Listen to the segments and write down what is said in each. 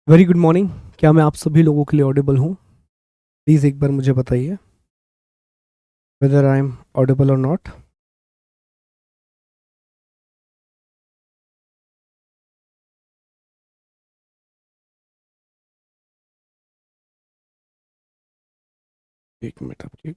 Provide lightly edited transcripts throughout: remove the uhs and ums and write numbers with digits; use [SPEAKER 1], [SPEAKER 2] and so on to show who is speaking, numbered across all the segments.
[SPEAKER 1] Very good morning. क्या मैं आप सभी लोगों के लिए ऑडिबल हूँ? प्लीज़ एक बार मुझे बताइए वेदर आई एम ऑडिबल और नॉट। एक मिनट आप एक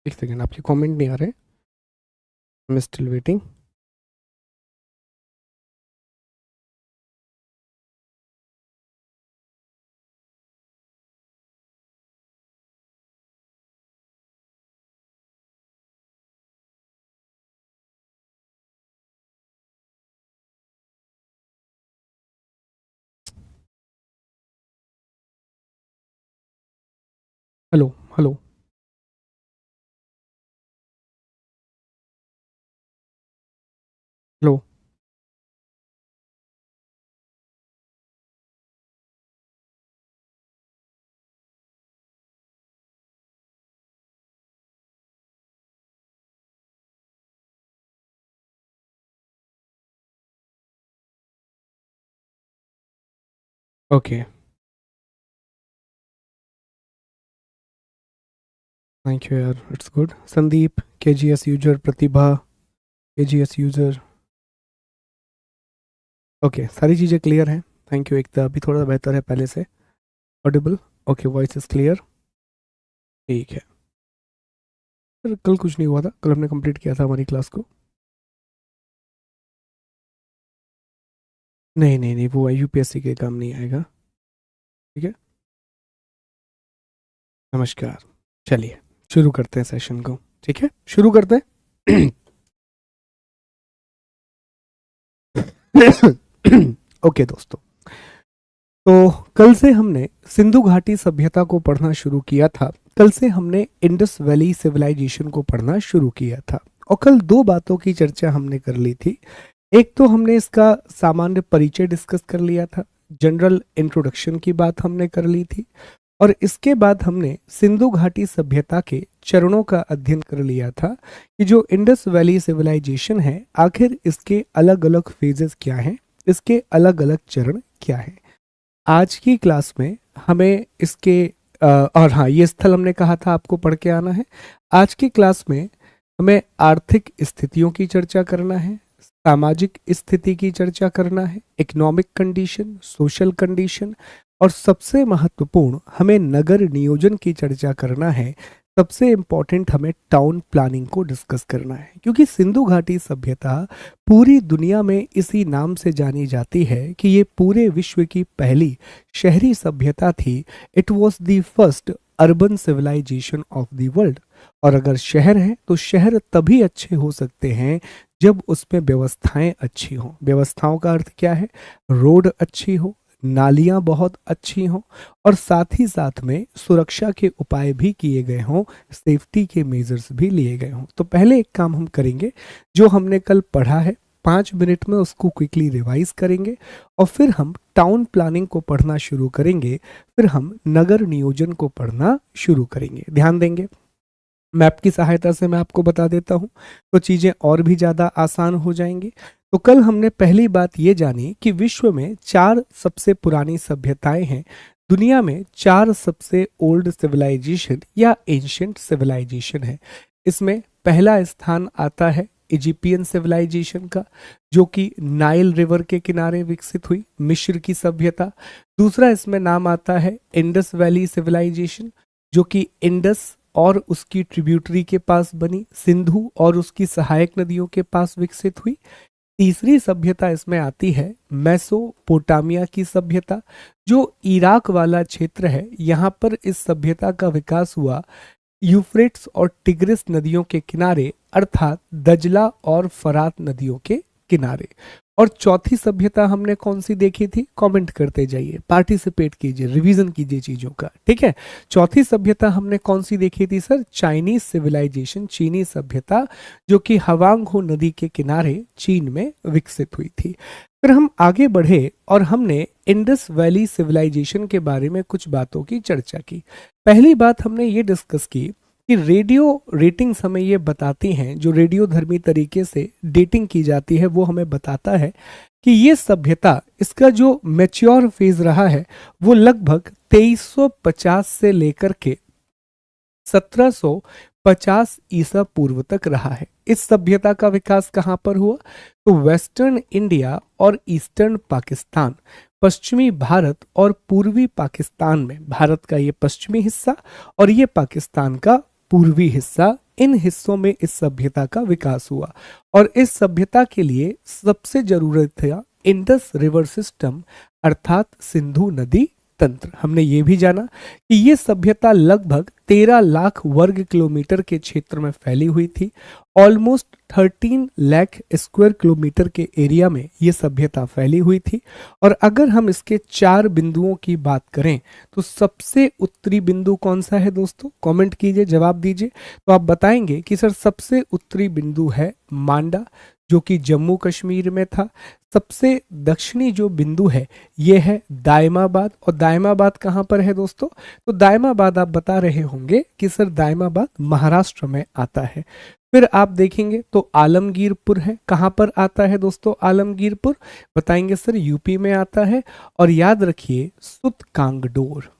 [SPEAKER 1] सेकेंड, आपके कमेंट नहीं आ रहे। I am still waiting. Hello hello. Hello. Okay, thank you यार, इट्स गुड। संदीप, के जी एस यूजर, प्रतिभा, के जी एस यूजर। ओके, सारी चीज़ें क्लियर हैं। Thank you. एक तो अभी थोड़ा बेहतर है पहले से। Audible. Okay, voice is clear. ठीक है। सर कल कुछ नहीं हुआ था, कल हमने कंप्लीट किया था हमारी क्लास को। नहीं नहीं नहीं, वो यूपीएससी के काम नहीं आएगा। ठीक है। नमस्कार। चलिए शुरू करते हैं सेशन को। ठीक है, शुरू करते हैं। ओके दोस्तों, तो कल से हमने सिंधु घाटी सभ्यता को पढ़ना शुरू किया था। कल से हमने इंडस वैली सिविलाइजेशन को पढ़ना शुरू किया था। और कल दो बातों की चर्चा हमने कर ली थी। एक तो हमने इसका सामान्य परिचय डिस्कस कर लिया था, जनरल इंट्रोडक्शन की बात हमने कर ली थी। और इसके बाद हमने सिंधु घाटी सभ्यता के चरणों का अध्ययन कर लिया था कि जो इंडस वैली सिविलाइजेशन है, आखिर इसके अलग अलग फेजेस क्या हैं, इसके अलग अलग चरण क्या हैं। आज की क्लास में हमें इसके और हाँ, ये स्थल हमने कहा था आपको पढ़ के आना है। आज की क्लास में हमें आर्थिक स्थितियों की चर्चा करना है, सामाजिक स्थिति की चर्चा करना है, इकोनॉमिक कंडीशन, सोशल कंडीशन, और सबसे महत्वपूर्ण हमें नगर नियोजन की चर्चा करना है। सबसे इम्पोर्टेंट हमें टाउन प्लानिंग को डिस्कस करना है, क्योंकि सिंधु घाटी सभ्यता पूरी दुनिया में इसी नाम से जानी जाती है कि ये पूरे विश्व की पहली शहरी सभ्यता थी। It was the first urban civilisation of the world. और अगर शहर है तो शहर तभी अच्छे हो सकते हैं जब उसमें व्यवस्थाएं अच्छी हों। व्यवस्थाओं का अर्थ क्या है? रोड अच्छी हो, नालियां बहुत अच्छी हों, और साथ ही साथ में सुरक्षा के उपाय भी किए गए हों, सेफ्टी के मेजर्स भी लिए गए हों। तो पहले एक काम हम करेंगे, जो हमने कल पढ़ा है 5 मिनट में उसको क्विकली रिवाइज करेंगे, और फिर हम टाउन प्लानिंग को पढ़ना शुरू करेंगे, फिर हम नगर नियोजन को पढ़ना शुरू करेंगे। ध्यान देंगे, मैप की सहायता से मैं आपको बता देता हूँ तो चीज़ें और भी ज़्यादा आसान हो जाएंगी। तो कल हमने पहली बात ये जानी कि विश्व में 4 सबसे पुरानी सभ्यताएं हैं। दुनिया में 4 सबसे ओल्ड सिविलाइजेशन या एंशियंट सिविलाइजेशन है। इसमें पहला स्थान आता है इजिप्टियन सिविलाइजेशन का, जो कि नाइल रिवर के किनारे विकसित हुई मिस्र की सभ्यता। दूसरा इसमें नाम आता है इंडस वैली सिविलाइजेशन, जो कि इंडस और उसकी ट्रिब्यूटरी के पास बनी, सिंधु और उसकी सहायक नदियों के पास विकसित हुई। तीसरी सभ्यता इसमें आती है मेसोपोटामिया की सभ्यता, जो इराक वाला क्षेत्र है। यहाँ पर इस सभ्यता का विकास हुआ यूफ्रेट्स और टिग्रिस नदियों के किनारे, अर्थात दजला और फरात नदियों के किनारे। और चौथी सभ्यता हमने कौन सी देखी थी? कमेंट करते जाइए, पार्टिसिपेट कीजिए, रिवीजन कीजिए चीजों का। ठीक है, चौथी सभ्यता हमने कौन सी देखी थी सर? चाइनीज सिविलाइजेशन, चीनी सभ्यता, जो कि हवांग हो नदी के किनारे चीन में विकसित हुई थी। फिर हम आगे बढ़े और हमने इंडस वैली सिविलाइजेशन के बारे में कुछ बातों की चर्चा की। पहली बात हमने ये डिस्कस की कि रेडियो रेटिंग्स हमें ये बताती हैं, जो रेडियो धर्मी तरीके से डेटिंग की जाती है वो हमें बताता है कि ये सभ्यता, इसका जो मैच्योर फेज रहा है वो लगभग 2350 से लेकर के 1750 ईसा पूर्व तक रहा है। इस सभ्यता का विकास कहाँ पर हुआ? तो वेस्टर्न इंडिया और ईस्टर्न पाकिस्तान, पश्चिमी भारत और पूर्वी पाकिस्तान में, भारत का ये पश्चिमी हिस्सा और ये पाकिस्तान का पूर्वी हिस्सा, इन हिस्सों में इस सभ्यता का विकास हुआ। और इस सभ्यता के लिए सबसे जरूरत था इंडस रिवर सिस्टम, अर्थात सिंधु नदी तंत्र। हमने ये भी जाना कि ये सभ्यता लगभग 13 लाख वर्ग किलोमीटर के क्षेत्र में फैली हुई थी। ऑलमोस्ट 13 लाख स्क्वायर किलोमीटर के एरिया में ये सभ्यता फैली हुई थी। और अगर हम इसके 4 बिंदुओं की बात करें तो सबसे उत्तरी बिंदु कौन सा है दोस्तों? कमेंट कीजिए, जवाब दीजिए। तो आप बताएंगे कि सर सबसे उत्तरी बिंदु है मांडा, जो कि जम्मू कश्मीर में था। सबसे दक्षिणी जो बिंदु है ये है दायमाबाद। और दायमाबाद कहाँ पर है दोस्तों? तो दायमाबाद आप बता रहे होंगे कि सर दायमाबाद महाराष्ट्र में आता है। फिर आप देखेंगे तो आलमगीरपुर है। कहाँ पर आता है दोस्तों आलमगीरपुर? बताएंगे सर यूपी में आता है। और याद रखिए सुतकांगडोर,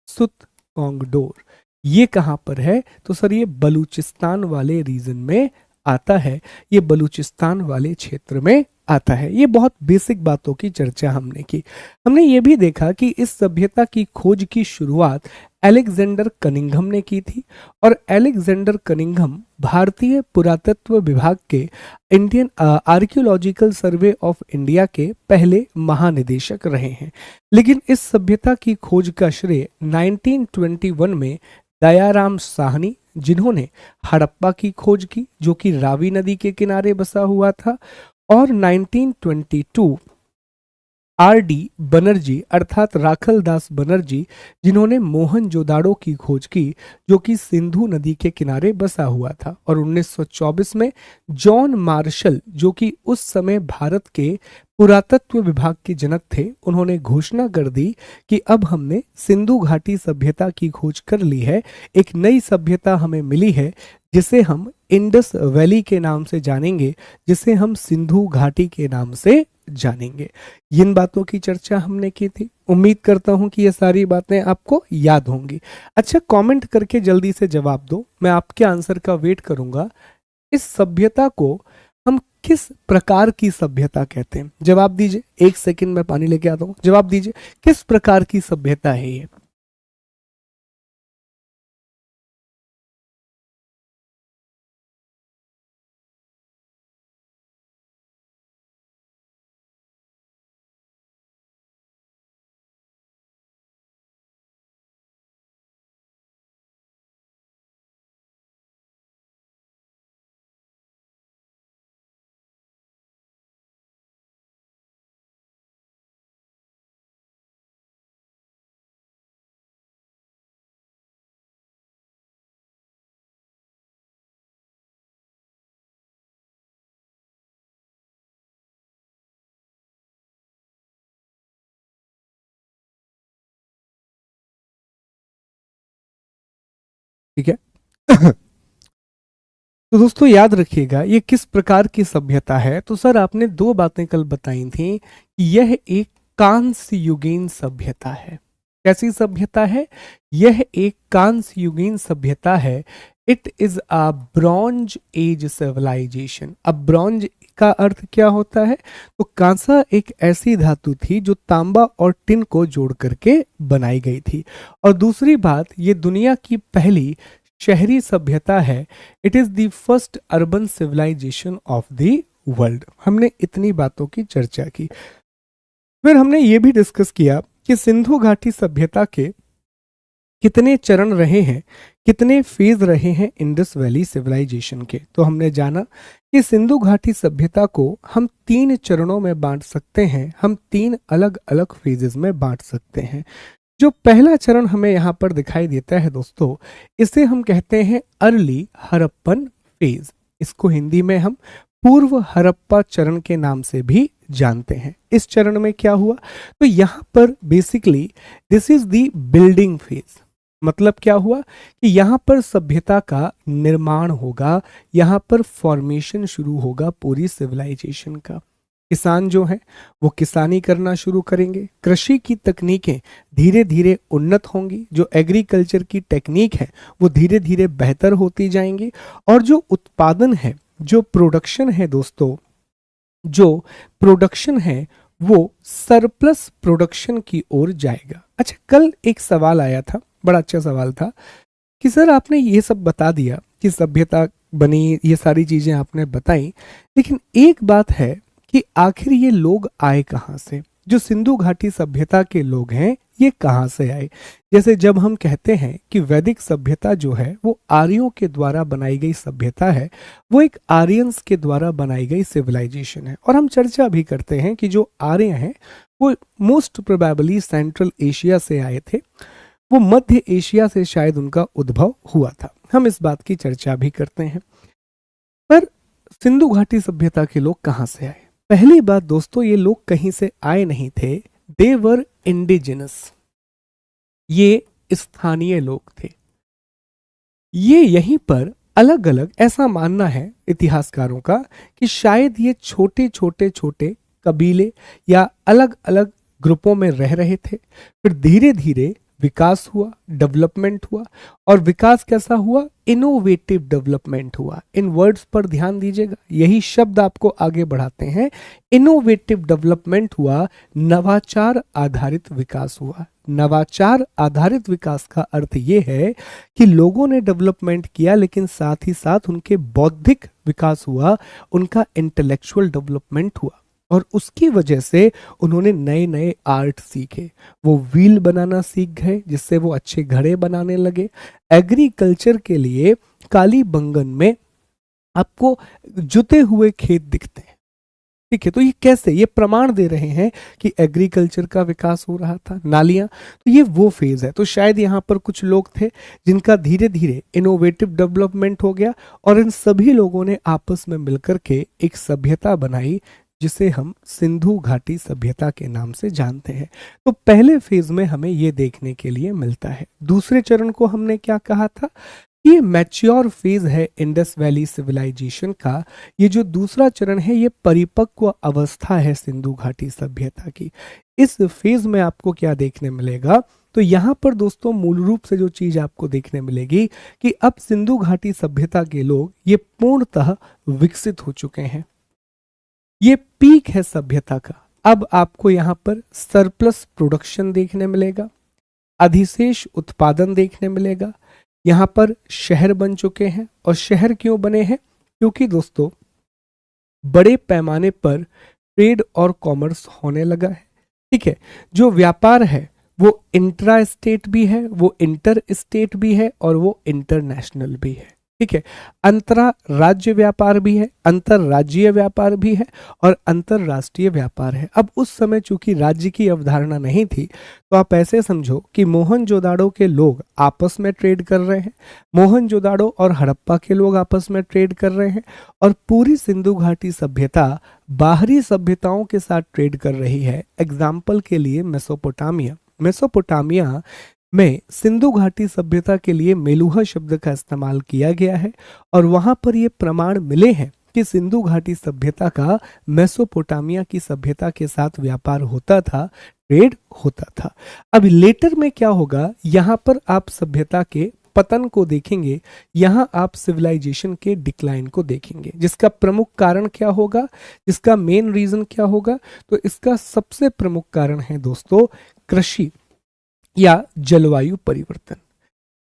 [SPEAKER 1] सुतकांगडोर ये कहाँ पर है? तो सर ये बलूचिस्तान वाले रीजन में आता है, ये बलूचिस्तान वाले क्षेत्र में आता है। ये बहुत बेसिक बातों की चर्चा हमने की। हमने ये भी देखा कि इस सभ्यता की खोज की शुरुआत अलेक्जेंडर कनिंघम ने की थी। और अलेक्जेंडर कनिंघम भारतीय पुरातत्व विभाग के Indian archaeological survey of India के पहले महानिदेशक रहे हैं। लेकिन इस सभ्यता की खोज का श्रेय 1921 में दयाराम साहनी, जिन्होंने हड़प्पा की खोज की, जो कि रावी नदी के किनारे बसा हुआ था। और 1922 आर.डी. बनर्जी अर्थात राखल दास बनर्जी, जिन्होंने मोहनजोदाड़ो की खोज की, जो कि सिंधु नदी के किनारे बसा हुआ था। और 1924 में जॉन मार्शल, जो कि उस समय भारत के पुरातत्व विभाग के जनक थे, उन्होंने घोषणा कर दी कि अब हमने सिंधु घाटी सभ्यता की खोज कर ली है। एक नई सभ्यता हमें मिली है जिसे हम इंडस वैली के नाम से जानेंगे, जिसे हम सिंधु घाटी के नाम से जानेंगे। इन बातों की चर्चा हमने की थी। उम्मीद करता हूं कि ये सारी बातें आपको याद होंगी। अच्छा, कमेंट करके जल्दी से जवाब दो, मैं आपके आंसर का वेट करूंगा। इस सभ्यता को हम किस प्रकार की सभ्यता कहते हैं? जवाब दीजिए। 1 सेकंड में पानी लेके आता हूं, जवाब दीजिए किस प्रकार की सभ्यता है ये? ठीक है। तो दोस्तों याद रखिएगा ये किस प्रकार की सभ्यता है। तो सर आपने 2 बातें कल बताई थी कि यह एक कांस्य युगीन सभ्यता है। कैसी सभ्यता है? यह एक कांस्य युगीन सभ्यता है। It is a bronze age civilisation. अब ब्रॉन्ज का अर्थ क्या होता है? तो कांसा एक ऐसी धातु थी जो तांबा और टिन को जोड़ करके बनाई गई थी। और दूसरी बात, ये दुनिया की पहली शहरी सभ्यता है। It is the first urban civilisation of the world. हमने इतनी बातों की चर्चा की। फिर हमने ये भी डिस्कस किया कि सिंधु घाटी सभ्यता के कितने चरण रहे हैं, कितने फेज रहे हैं इंडस वैली सिविलाइजेशन के। तो हमने जाना कि सिंधु घाटी सभ्यता को हम 3 चरणों में बांट सकते हैं, हम 3 अलग अलग फेजेस में बांट सकते हैं। जो पहला चरण हमें यहाँ पर दिखाई देता है दोस्तों, इसे हम कहते हैं अर्ली हड़प्पन फेज। इसको हिंदी में हम पूर्व हड़प्पा चरण के नाम से भी जानते हैं। इस चरण में क्या हुआ, तो यहां पर basically this is the building phase. मतलब क्या हुआ कि यहां पर सभ्यता का निर्माण होगा, यहां पर फॉर्मेशन शुरू होगा पूरी सिविलाइजेशन का। किसान जो है वो किसानी करना शुरू करेंगे, कृषि की तकनीकें धीरे धीरे उन्नत होंगी, जो एग्रीकल्चर की टेक्निक है वो धीरे धीरे बेहतर होती जाएंगी, और जो उत्पादन है, जो प्रोडक्शन है दोस्तों, जो प्रोडक्शन है वो सरप्लस प्रोडक्शन की ओर जाएगा। अच्छा, कल एक सवाल आया था, बड़ा अच्छा सवाल था कि सर आपने ये सब बता दिया कि सभ्यता बनी, ये सारी चीजें आपने बताई, लेकिन एक बात है कि आखिर ये लोग आए कहाँ से, जो सिंधु घाटी सभ्यता के लोग हैं ये कहाँ से आए। जैसे जब हम कहते हैं कि वैदिक सभ्यता जो है वो आर्यों के द्वारा बनाई गई सभ्यता है, वो एक आर्यंस के द्वारा बनाई गई सिविलाइजेशन है, और हम चर्चा भी करते हैं कि जो आर्य हैं वो मोस्ट प्रोबेबली सेंट्रल एशिया से आए थे, वो मध्य एशिया से शायद उनका उद्भव हुआ था, हम इस बात की चर्चा भी करते हैं। पर सिंधु घाटी सभ्यता के लोग कहाँ से आए? पहली बात दोस्तों, ये लोग कहीं से आए नहीं थे, दे वर इंडिजिनस, ये स्थानीय लोग थे। ये यहीं पर अलग अलग, ऐसा मानना है इतिहासकारों का कि शायद ये छोटे छोटे छोटे कबीले या अलग अलग ग्रुपों में रह रहे थे, फिर धीरे धीरे विकास हुआ, डेवलपमेंट हुआ, और विकास कैसा हुआ, इनोवेटिव डेवलपमेंट हुआ। इन वर्ड्स पर ध्यान दीजिएगा, यही शब्द आपको आगे बढ़ाते हैं। इनोवेटिव डेवलपमेंट हुआ, नवाचार आधारित विकास हुआ। नवाचार आधारित विकास का अर्थ यह है कि लोगों ने डेवलपमेंट किया, लेकिन साथ ही साथ उनके बौद्धिक विकास हुआ, उनका इंटेलेक्चुअल डेवलपमेंट हुआ, और उसकी वजह से उन्होंने नए नए आर्ट सीखे। वो व्हील बनाना सीख गए, जिससे वो अच्छे घड़े बनाने लगे। एग्रीकल्चर के लिए कालीबंगन में आपको जुते हुए खेत दिखते हैं, ठीक है। तो ये कैसे, ये प्रमाण दे रहे हैं कि एग्रीकल्चर का विकास हो रहा था। नालियां, तो ये वो फेज है। तो शायद यहाँ पर कुछ लोग थे जिनका धीरे धीरे इनोवेटिव डेवलपमेंट हो गया, और इन सभी लोगों ने आपस में मिलकर के एक सभ्यता बनाई, जिसे हम सिंधु घाटी सभ्यता के नाम से जानते हैं। तो पहले फेज में हमें यह देखने के लिए मिलता है। दूसरे चरण को हमने क्या कहा था, ये मैच्योर फेज है इंडस वैली सिविलाइजेशन का। ये जो दूसरा चरण है ये परिपक्व अवस्था है सिंधु घाटी सभ्यता की। इस फेज में आपको क्या देखने मिलेगा, तो यहां पर दोस्तों मूल रूप से जो चीज आपको देखने मिलेगी कि अब सिंधु घाटी सभ्यता के लोग ये पूर्णतः विकसित हो चुके हैं। ये पीक है सभ्यता का। अब आपको यहां पर सरप्लस प्रोडक्शन देखने मिलेगा, अधिशेष उत्पादन देखने मिलेगा। यहां पर शहर बन चुके हैं, और शहर क्यों बने हैं, क्योंकि दोस्तों बड़े पैमाने पर ट्रेड और कॉमर्स होने लगा है, ठीक है। जो व्यापार है वो इंट्रा स्टेट भी है, वो इंटर स्टेट भी है, और वो इंटरनेशनल भी है, ठीक है। अंतरा राज्य व्यापार भी है, अंतरराज्यीय व्यापार भी है, और अंतरराष्ट्रीय व्यापार है। अब उस समय चूंकि राज्य की अवधारणा नहीं थी, तो आप ऐसे समझो कि मोहनजोदाड़ो के लोग आपस में ट्रेड कर रहे हैं, मोहनजोदाड़ो और हड़प्पा के लोग आपस में ट्रेड कर रहे हैं, और पूरी सिंधु घाटी सभ्यता बाहरी सभ्यताओं के साथ ट्रेड कर रही है। एग्जाम्पल के लिए मेसोपोटामिया, मेसोपोटामिया में सिंधु घाटी सभ्यता के लिए मेलुहा शब्द का इस्तेमाल किया गया है, और वहां पर ये प्रमाण मिले हैं कि सिंधु घाटी सभ्यता का मेसोपोटामिया की सभ्यता के साथ व्यापार होता था, ट्रेड होता था। अब लेटर में क्या होगा, यहां पर आप सभ्यता के पतन को देखेंगे, यहां आप सिविलाइजेशन के डिक्लाइन को देखेंगे। जिसका प्रमुख कारण क्या होगा, जिसका मेन रीजन क्या होगा, तो इसका सबसे प्रमुख कारण है दोस्तों कृषि या जलवायु परिवर्तन।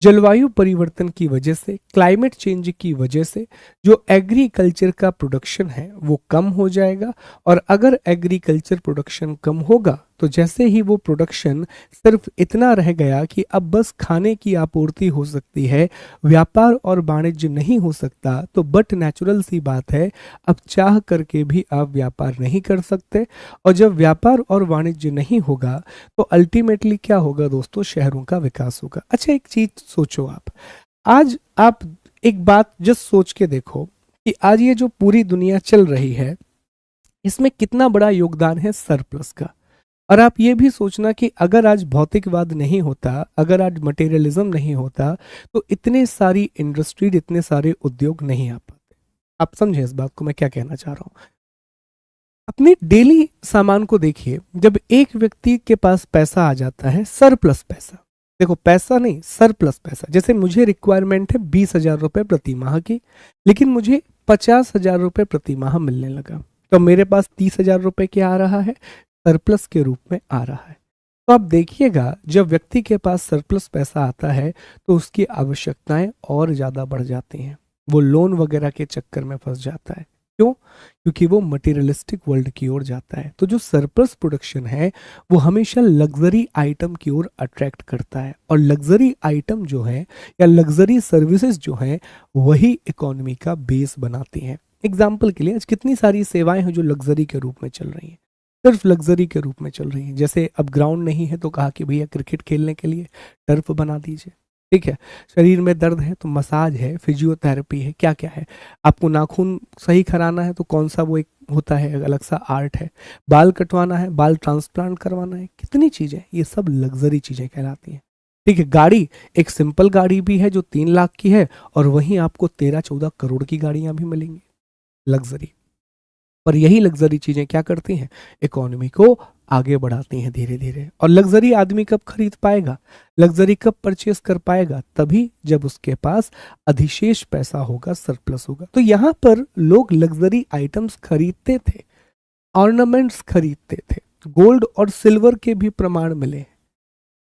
[SPEAKER 1] जलवायु परिवर्तन की वजह से, क्लाइमेट चेंज की वजह से जो एग्रीकल्चर का प्रोडक्शन है वो कम हो जाएगा, और अगर एग्रीकल्चर प्रोडक्शन कम होगा तो जैसे ही वो प्रोडक्शन सिर्फ इतना रह गया कि अब बस खाने की आपूर्ति हो सकती है, व्यापार और वाणिज्य नहीं हो सकता, तो बट नेचुरल सी बात है अब चाह करके भी आप व्यापार नहीं कर सकते, और जब व्यापार और वाणिज्य नहीं होगा तो अल्टीमेटली क्या होगा दोस्तों, शहरों का विकास होगा। अच्छा एक चीज सोचो आज आप एक बात जस्ट सोच के देखो कि आज ये जो पूरी दुनिया चल रही है, इसमें कितना बड़ा योगदान है सरप्लस का। और आप ये भी सोचना कि अगर आज भौतिकवाद नहीं होता, अगर आज मटेरियलिज्म नहीं होता, तो इतने सारी इंडस्ट्री, इतने सारे उद्योग नहीं आ पाते। आप समझे इस बात को मैं क्या कहना चाह रहा हूँ। अपने डेली सामान को देखिए, जब एक व्यक्ति के पास पैसा आ जाता है, सरप्लस पैसा, देखो पैसा नहीं सरप्लस पैसा, जैसे मुझे रिक्वायरमेंट है 20,000 रुपये प्रति माह की, लेकिन मुझे 50,000 रुपये प्रति माह मिलने लगा, तो मेरे पास 30,000 रुपये क्या आ रहा है, सरप्लस के रूप में आ रहा है। तो आप देखिएगा, जब व्यक्ति के पास सरप्लस पैसा आता है तो उसकी आवश्यकताएं और ज़्यादा बढ़ जाती हैं, वो लोन वगैरह के चक्कर में फंस जाता है। क्यों? क्योंकि वो मटेरियलिस्टिक वर्ल्ड की ओर जाता है। तो जो सरप्लस प्रोडक्शन है वो हमेशा लग्जरी आइटम की ओर अट्रैक्ट करता है, और लग्जरी आइटम जो है या लग्जरी सर्विसेज जो है वही इकोनॉमी का बेस बनाती हैं। एग्जाम्पल के लिए आज कितनी सारी सेवाएं हैं जो लग्जरी के रूप में चल रही हैं, सिर्फ लग्जरी के रूप में चल रही हैं। जैसे अब ग्राउंड नहीं है तो कहा कि भैया क्रिकेट खेलने के लिए टर्फ बना दीजिए, ठीक है। शरीर में दर्द है तो मसाज है, फिजियोथेरेपी है, क्या क्या है। आपको नाखून सही कराना है तो कौन सा वो एक होता है, अलग सा आर्ट है। बाल कटवाना है, बाल ट्रांसप्लांट करवाना है, कितनी चीज़ें, ये सब लग्जरी चीज़ें कहलाती हैं, ठीक है। गाड़ी, एक सिंपल गाड़ी भी है जो 3 लाख की है, और वहीं आपको 13-14 करोड़ की गाड़ियां भी मिलेंगी, लग्जरी। पर यही लग्जरी चीजें क्या करती हैं, इकोनॉमी को आगे बढ़ाती हैं धीरे धीरे। और लग्जरी आदमी कब खरीद पाएगा, लग्जरी कब परचेस कर पाएगा, तभी जब उसके पास अधिशेष पैसा होगा, सरप्लस होगा। तो यहां पर लोग लग्जरी आइटम्स खरीदते थे, ऑर्नामेंट्स खरीदते थे, गोल्ड और सिल्वर के भी प्रमाण मिले,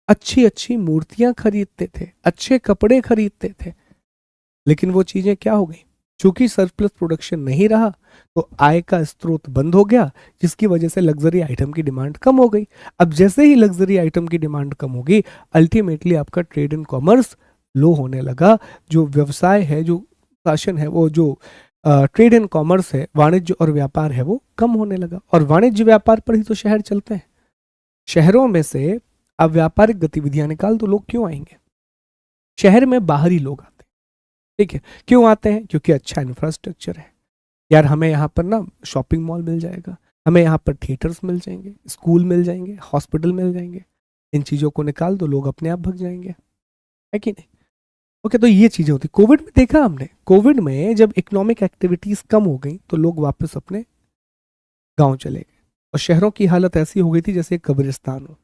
[SPEAKER 1] अच्छी अच्छी मूर्तियां खरीदते थे, अच्छे कपड़े खरीदते थे। लेकिन वो चीजें क्या हो गई, चूंकि सरप्लस प्रोडक्शन नहीं रहा तो आय का स्रोत बंद हो गया, जिसकी वजह से लग्जरी आइटम की डिमांड कम हो गई। अब जैसे ही लग्जरी आइटम की डिमांड कम होगी, अल्टीमेटली आपका ट्रेड एंड कॉमर्स लो होने लगा। जो व्यवसाय है, जो शासन है, वो जो ट्रेड एंड कॉमर्स है, वाणिज्य और व्यापार है, वो कम होने लगा। और वाणिज्य व्यापार पर ही तो शहर चलते हैं। शहरों में से अब व्यापारिक गतिविधियां निकाल तो लोग क्यों आएंगे, शहर में बाहरी लोग आते हैं, ठीक है। क्यों आते हैं, क्योंकि अच्छा इंफ्रास्ट्रक्चर है। यार हमें यहाँ पर ना शॉपिंग मॉल मिल जाएगा, हमें यहाँ पर थिएटर्स मिल जाएंगे, स्कूल मिल जाएंगे, हॉस्पिटल मिल जाएंगे, इन चीज़ों को निकाल दो, लोग अपने आप भग जाएंगे, है कि नहीं। ओके, तो ये चीज़ें होती। कोविड में देखा हमने, कोविड में जब इकोनॉमिक एक्टिविटीज़ कम हो गई तो लोग वापस अपने गाँव चले गए, और शहरों की हालत ऐसी हो गई थी जैसे कब्रिस्तान हो।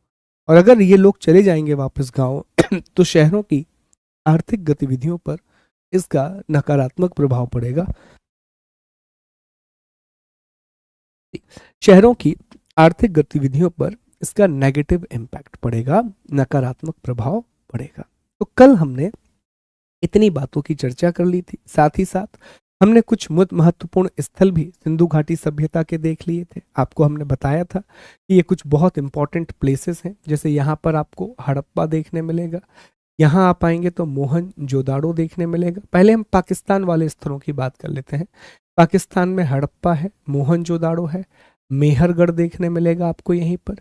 [SPEAKER 1] और अगर ये लोग चले जाएंगे वापस गाँव तो शहरों की आर्थिक गतिविधियों पर इसका नकारात्मक प्रभाव पड़ेगा। शहरों की आर्थिक गतिविधियों पर इसका नेगेटिव इम्पैक्ट पड़ेगा, नकारात्मक प्रभाव पड़ेगा। तो कल हमने इतनी बातों की चर्चा कर ली थी, साथ ही साथ हमने कुछ महत्वपूर्ण स्थल भी सिंधु घाटी सभ्यता के देख लिए थे। आपको हमने बताया था कि ये कुछ बहुत इंपॉर्टेंट प्लेसेस हैं, जैसे यहाँ पर आपको हड़प्पा देखने मिलेगा, यहाँ आप आएंगे तो मोहनजोदाड़ो देखने मिलेगा। पहले हम पाकिस्तान वाले स्थलों की बात कर लेते हैं। पाकिस्तान में हड़प्पा है, मोहनजोदाड़ो है, मेहरगढ़ देखने मिलेगा आपको यहीं पर,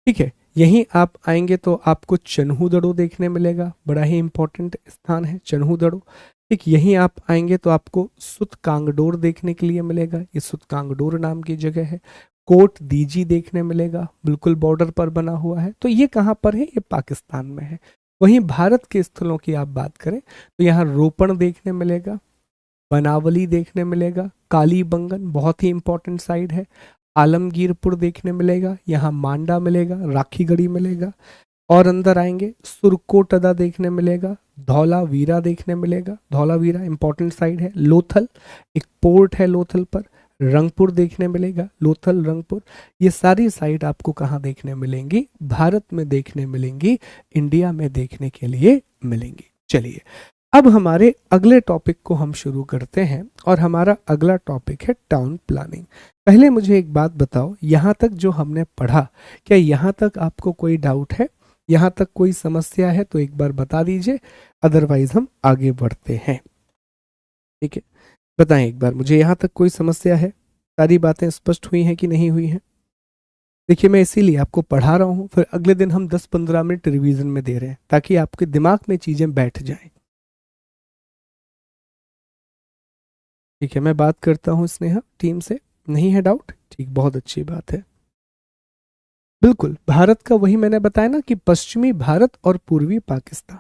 [SPEAKER 1] ठीक है। यहीं आप आएंगे तो आपको चन्हूदड़ो देखने मिलेगा, बड़ा ही इंपॉर्टेंट स्थान है चन्हूदड़ो, ठीक। यहीं आप आएंगे तो आपको सुतकांगडोर देखने के लिए मिलेगा, ये सुतकांगडोर नाम की जगह है। कोट दीजी देखने मिलेगा, बिल्कुल बॉर्डर पर बना हुआ है। तो ये कहाँ पर है, ये पाकिस्तान में है। वहीं भारत के स्थलों की आप बात करें तो यहाँ रोपण देखने मिलेगा, बनावली देखने मिलेगा, कालीबंगन बहुत ही इंपॉर्टेंट साइड है, आलमगीरपुर देखने मिलेगा, यहाँ मांडा मिलेगा, राखीगढ़ी मिलेगा। और अंदर आएंगे सुरकोटदा देखने मिलेगा, धौलावीरा देखने मिलेगा, धौलावीरा इंपॉर्टेंट साइड है। लोथल, एक पोर्ट है लोथल पर, रंगपुर देखने मिलेगा, लोथल रंगपुर। ये सारी साइट आपको कहाँ देखने मिलेंगी, भारत में देखने मिलेंगी, इंडिया में देखने के लिए मिलेंगी। चलिए अब हमारे अगले टॉपिक को हम शुरू करते हैं, और हमारा अगला टॉपिक है टाउन प्लानिंग। पहले मुझे एक बात बताओ, यहाँ तक जो हमने पढ़ा, क्या यहाँ तक आपको कोई डाउट है, यहाँ तक कोई समस्या है तो एक बार बता दीजिए, अदरवाइज हम आगे बढ़ते हैं, ठीक है। बताएं एक बार मुझे, यहाँ तक कोई समस्या है, सारी बातें स्पष्ट हुई हैं कि नहीं हुई हैं। देखिए मैं इसीलिए आपको पढ़ा रहा हूँ, फिर अगले दिन हम 10-15 मिनट रिवीजन में दे रहे हैं ताकि आपके दिमाग में चीज़ें बैठ जाएं, ठीक है। मैं बात करता हूँ स्नेहा टीम से। नहीं है डाउट? ठीक, बहुत अच्छी बात है। बिल्कुल, भारत का वही मैंने बताया ना कि पश्चिमी भारत और पूर्वी पाकिस्तान।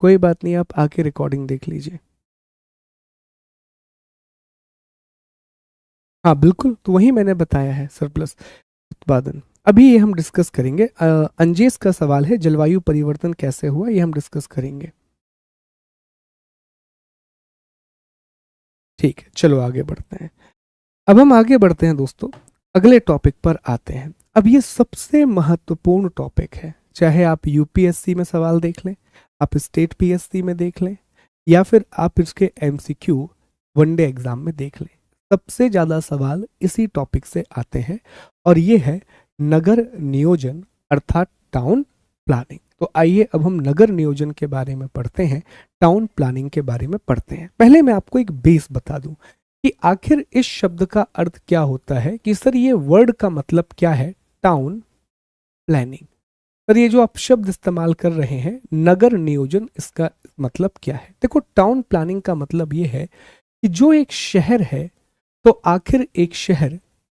[SPEAKER 1] कोई बात नहीं, आप आके रिकॉर्डिंग देख लीजिए। हाँ बिल्कुल, तो वही मैंने बताया है, सरप्लस उत्पादन। अभी ये हम डिस्कस करेंगे। अंजेस का सवाल है, जलवायु परिवर्तन कैसे हुआ, ये हम डिस्कस करेंगे। ठीक है, चलो आगे बढ़ते हैं। अब हम आगे बढ़ते हैं दोस्तों, अगले टॉपिक पर आते हैं। अब ये सबसे महत्वपूर्ण टॉपिक है, चाहे आप यूपीएससी में सवाल देख लें, आप स्टेट पीएससी में देख लें, या फिर आप इसके एमसीक्यू वनडे एग्जाम में देख लें। सबसे ज़्यादा सवाल इसी टॉपिक से आते हैं, और ये है नगर नियोजन अर्थात टाउन प्लानिंग। तो आइए अब हम नगर नियोजन के बारे में पढ़ते हैं, टाउन प्लानिंग के बारे में पढ़ते हैं। पहले मैं आपको एक बेस बता दूं कि आखिर इस शब्द का अर्थ क्या होता है, कि सर ये वर्ड का मतलब क्या है टाउन प्लानिंग। सर ये जो आप शब्द इस्तेमाल कर रहे हैं नगर नियोजन, इसका मतलब क्या है? देखो, टाउन प्लानिंग का मतलब ये है कि जो एक शहर है, तो आखिर एक शहर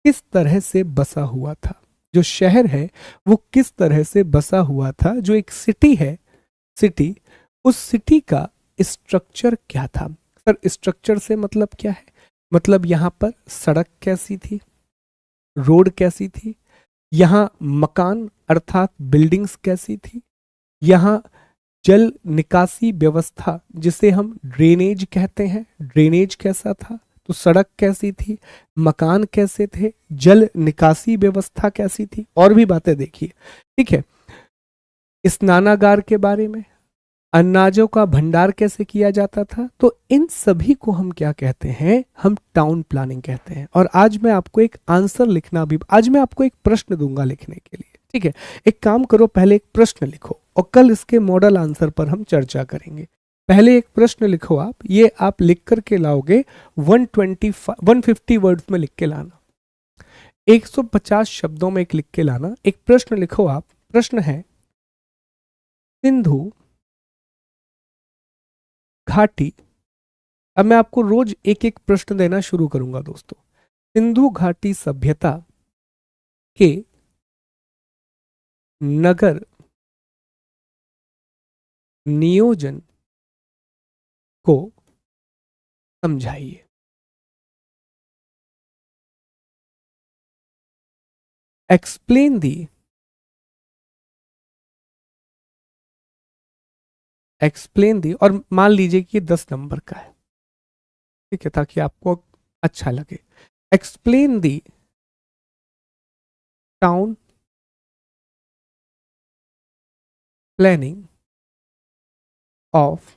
[SPEAKER 1] किस तरह से बसा हुआ था, जो शहर है वो किस तरह से बसा हुआ था, जो एक सिटी है, सिटी, उस सिटी का स्ट्रक्चर क्या था। सर स्ट्रक्चर से मतलब क्या है? मतलब यहाँ पर सड़क कैसी थी, रोड कैसी थी, यहाँ मकान अर्थात बिल्डिंग्स कैसी थी, यहाँ जल निकासी व्यवस्था जिसे हम ड्रेनेज कहते हैं, ड्रेनेज कैसा था, तो सड़क कैसी थी, मकान कैसे थे, जल निकासी व्यवस्था कैसी थी, और भी बातें देखिए। ठीक है, स्नानागार के बारे में, अनाजों का भंडार कैसे किया जाता था, तो इन सभी को हम क्या कहते हैं, हम टाउन प्लानिंग कहते हैं। और आज मैं आपको एक आंसर लिखना भी, आज मैं आपको एक प्रश्न दूंगा लिखने के लिए। ठीक है, एक काम करो, पहले एक प्रश्न लिखो और कल इसके मॉडल आंसर पर हम चर्चा करेंगे। पहले एक प्रश्न लिखो आप, ये आप लिख करके लाओगे 150 वर्ड्स में लिख के लाना, 150 शब्दों में एक लिख के लाना। एक प्रश्न लिखो आप, प्रश्न है सिंधु घाटी। अब मैं आपको रोज एक एक प्रश्न देना शुरू करूंगा दोस्तों। सिंधु घाटी सभ्यता के नगर नियोजन को समझाइए। एक्सप्लेन दी, एक्सप्लेन दी, और मान लीजिए कि ये 10 नंबर का है, ठीक है, ताकि आपको अच्छा लगे। Explain the town planning of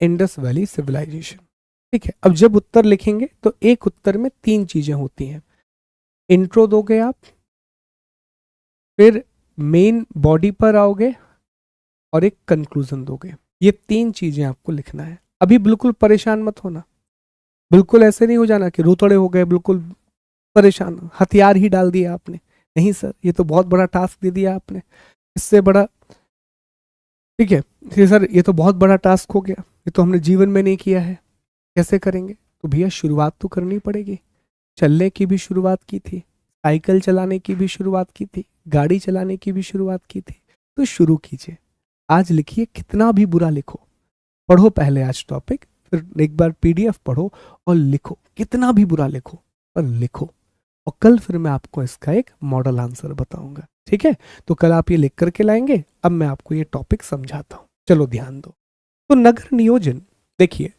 [SPEAKER 1] Indus valley civilisation. ठीक है, अब जब उत्तर लिखेंगे तो एक उत्तर में 3 चीजें होती हैं। इंट्रो दोगे आप, फिर मेन बॉडी पर आओगे, और एक कंक्लूजन दोगे। ये 3 चीजें आपको लिखना है। अभी बिल्कुल परेशान मत होना, बिल्कुल ऐसे नहीं हो जाना कि रोतड़े हो गए, बिल्कुल परेशान, हथियार ही डाल दिया आपने। नहीं सर, ये तो बहुत बड़ा टास्क दे दिया आपने, इससे बड़ा। ठीक है, ये सर ये तो बहुत बड़ा टास्क हो गया, ये तो हमने जीवन में नहीं किया है, कैसे करेंगे? तो भैया शुरुआत तो करनी पड़ेगी। चलने की भी शुरुआत की थी, साइकिल चलाने की भी शुरुआत की थी, गाड़ी चलाने की भी शुरुआत की थी, तो शुरू कीजिए। आज लिखिए, कितना भी बुरा लिखो, पढ़ो पहले आज टॉपिक, फिर एक बार पीडीएफ पढ़ो और लिखो, कितना भी बुरा लिखो पर लिखो। और कल फिर मैं आपको इसका एक मॉडल आंसर बताऊंगा। ठीक है, तो कल आप ये लिख करके लाएंगे। अब मैं आपको ये टॉपिक समझाता हूं, चलो ध्यान दो। तो नगर नियोजन, देखिए,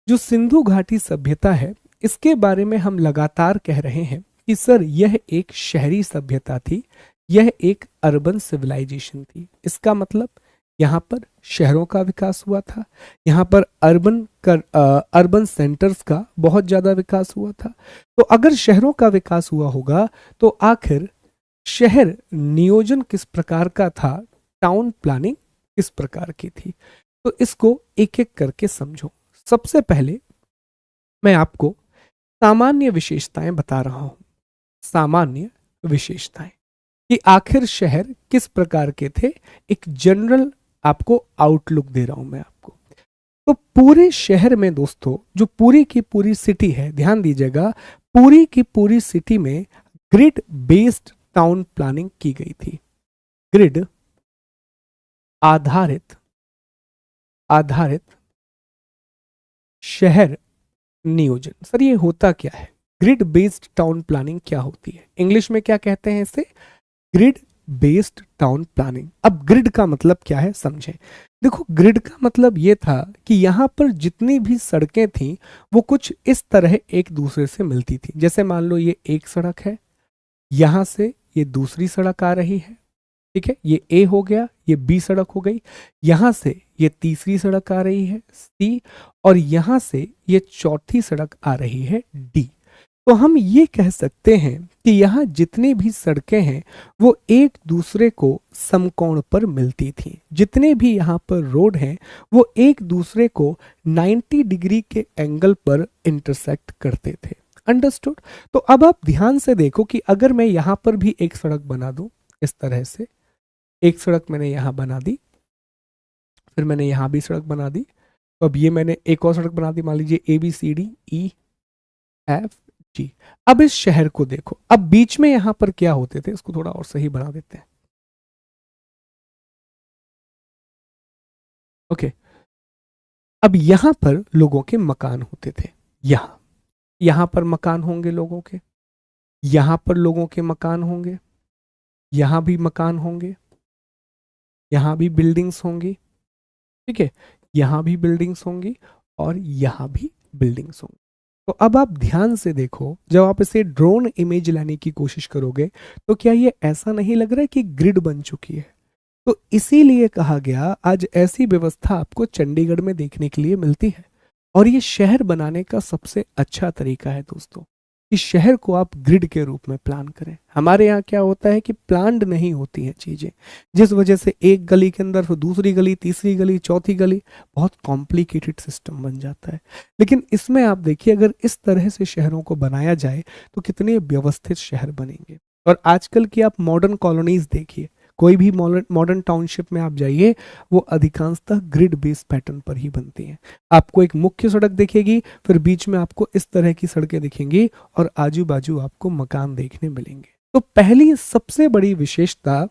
[SPEAKER 1] जो सिंधु घाटी सभ्यता है, इसके बारे में हम लगातार कह रहे हैं कि सर यह एक शहरी सभ्यता थी, यह एक अर्बन सिविलाइजेशन थी। इसका मतलब यहाँ पर शहरों का विकास हुआ था, यहाँ पर अर्बन सेंटर्स का बहुत ज़्यादा विकास हुआ था। तो अगर शहरों का विकास हुआ होगा, तो आखिर शहर नियोजन किस प्रकार का था, टाउन प्लानिंग किस प्रकार की थी, तो इसको एक एक करके समझो। सबसे पहले मैं आपको सामान्य विशेषताएं बता रहा हूं, सामान्य विशेषताएं, कि आखिर शहर किस प्रकार के थे, एक जनरल आपको आउटलुक दे रहा हूं मैं आपको। तो पूरे शहर में दोस्तों, जो पूरी की पूरी सिटी है, ध्यान दीजिएगा, पूरी की पूरी सिटी में ग्रिड बेस्ड टाउन प्लानिंग की गई थी। ग्रिड आधारित आधारित शहर नियोजन। सर ये होता क्या है? ग्रिड बेस्ड टाउन प्लानिंग क्या होती है? इंग्लिश में क्या कहते हैं इसे? Grid based town planning. अब ग्रिड का मतलब क्या है समझें। देखो, ग्रिड का मतलब ये था कि यहां पर जितनी भी सड़कें थी वो कुछ इस तरह एक दूसरे से मिलती थी। जैसे मान लो ये एक सड़क है, यहां से ये दूसरी सड़क आ रही है, ठीक है, ये ए हो गया, ये बी सड़क हो गई, यहां से ये तीसरी सड़क आ रही है सी, और यहां से ये चौथी सड़क आ रही है डी। तो हम ये कह सकते हैं कि यहाँ जितनी भी सड़कें हैं वो एक दूसरे को समकोण पर मिलती थी। जितने भी यहाँ पर रोड हैं वो एक दूसरे को 90 डिग्री के एंगल पर इंटरसेक्ट करते थे। अंडरस्टूड? तो अब आप ध्यान से देखो कि अगर मैं यहाँ पर भी एक सड़क बना दूं, इस तरह से एक सड़क मैंने यहाँ बना दी, फिर मैंने यहाँ भी सड़क बना दी, तो अब ये मैंने एक और सड़क बना दी, मान लीजिए A B C D E F G. अब इस शहर को देखो, अब बीच में यहां पर क्या होते थे, इसको थोड़ा और सही बना देते हैं। ओके, अब यहां पर लोगों के मकान होते थे, यहां पर मकान होंगे लोगों के, यहां पर लोगों के मकान होंगे, यहां भी मकान होंगे, यहां भी बिल्डिंग्स होंगी, ठीक है, यहां भी बिल्डिंग्स होंगी और यहां भी बिल्डिंग्स होंगी। तो अब आप ध्यान से देखो, जब आप इसे ड्रोन इमेज लाने की कोशिश करोगे तो क्या ये ऐसा नहीं लग रहा है कि ग्रिड बन चुकी है? तो इसीलिए कहा गया आज ऐसी व्यवस्था आपको चंडीगढ़ में देखने के लिए मिलती है। और ये शहर बनाने का सबसे अच्छा तरीका है दोस्तों, इस शहर को आप ग्रिड के रूप में प्लान करें। हमारे यहाँ क्या होता है कि प्लान्ड नहीं होती हैं चीजें, जिस वजह से एक गली के अंदर फिर दूसरी गली, तीसरी गली, चौथी गली, बहुत कॉम्प्लिकेटेड सिस्टम बन जाता है। लेकिन इसमें आप देखिए, अगर इस तरह से शहरों को बनाया जाए तो कितने व्यवस्थित शहर बनेंगे। और आजकल की आप मॉडर्न कॉलोनीज देखिए, कोई भी मॉडर्न टाउनशिप में आप जाइए, वो अधिकांशतः ग्रिड बेस्ड पैटर्न पर ही बनती हैं। आपको एक मुख्य सड़क दिखेगी, फिर बीच में आपको इस तरह की सड़कें दिखेंगी और आजू बाजू आपको मकान देखने मिलेंगे। तो पहली सबसे बड़ी विशेषता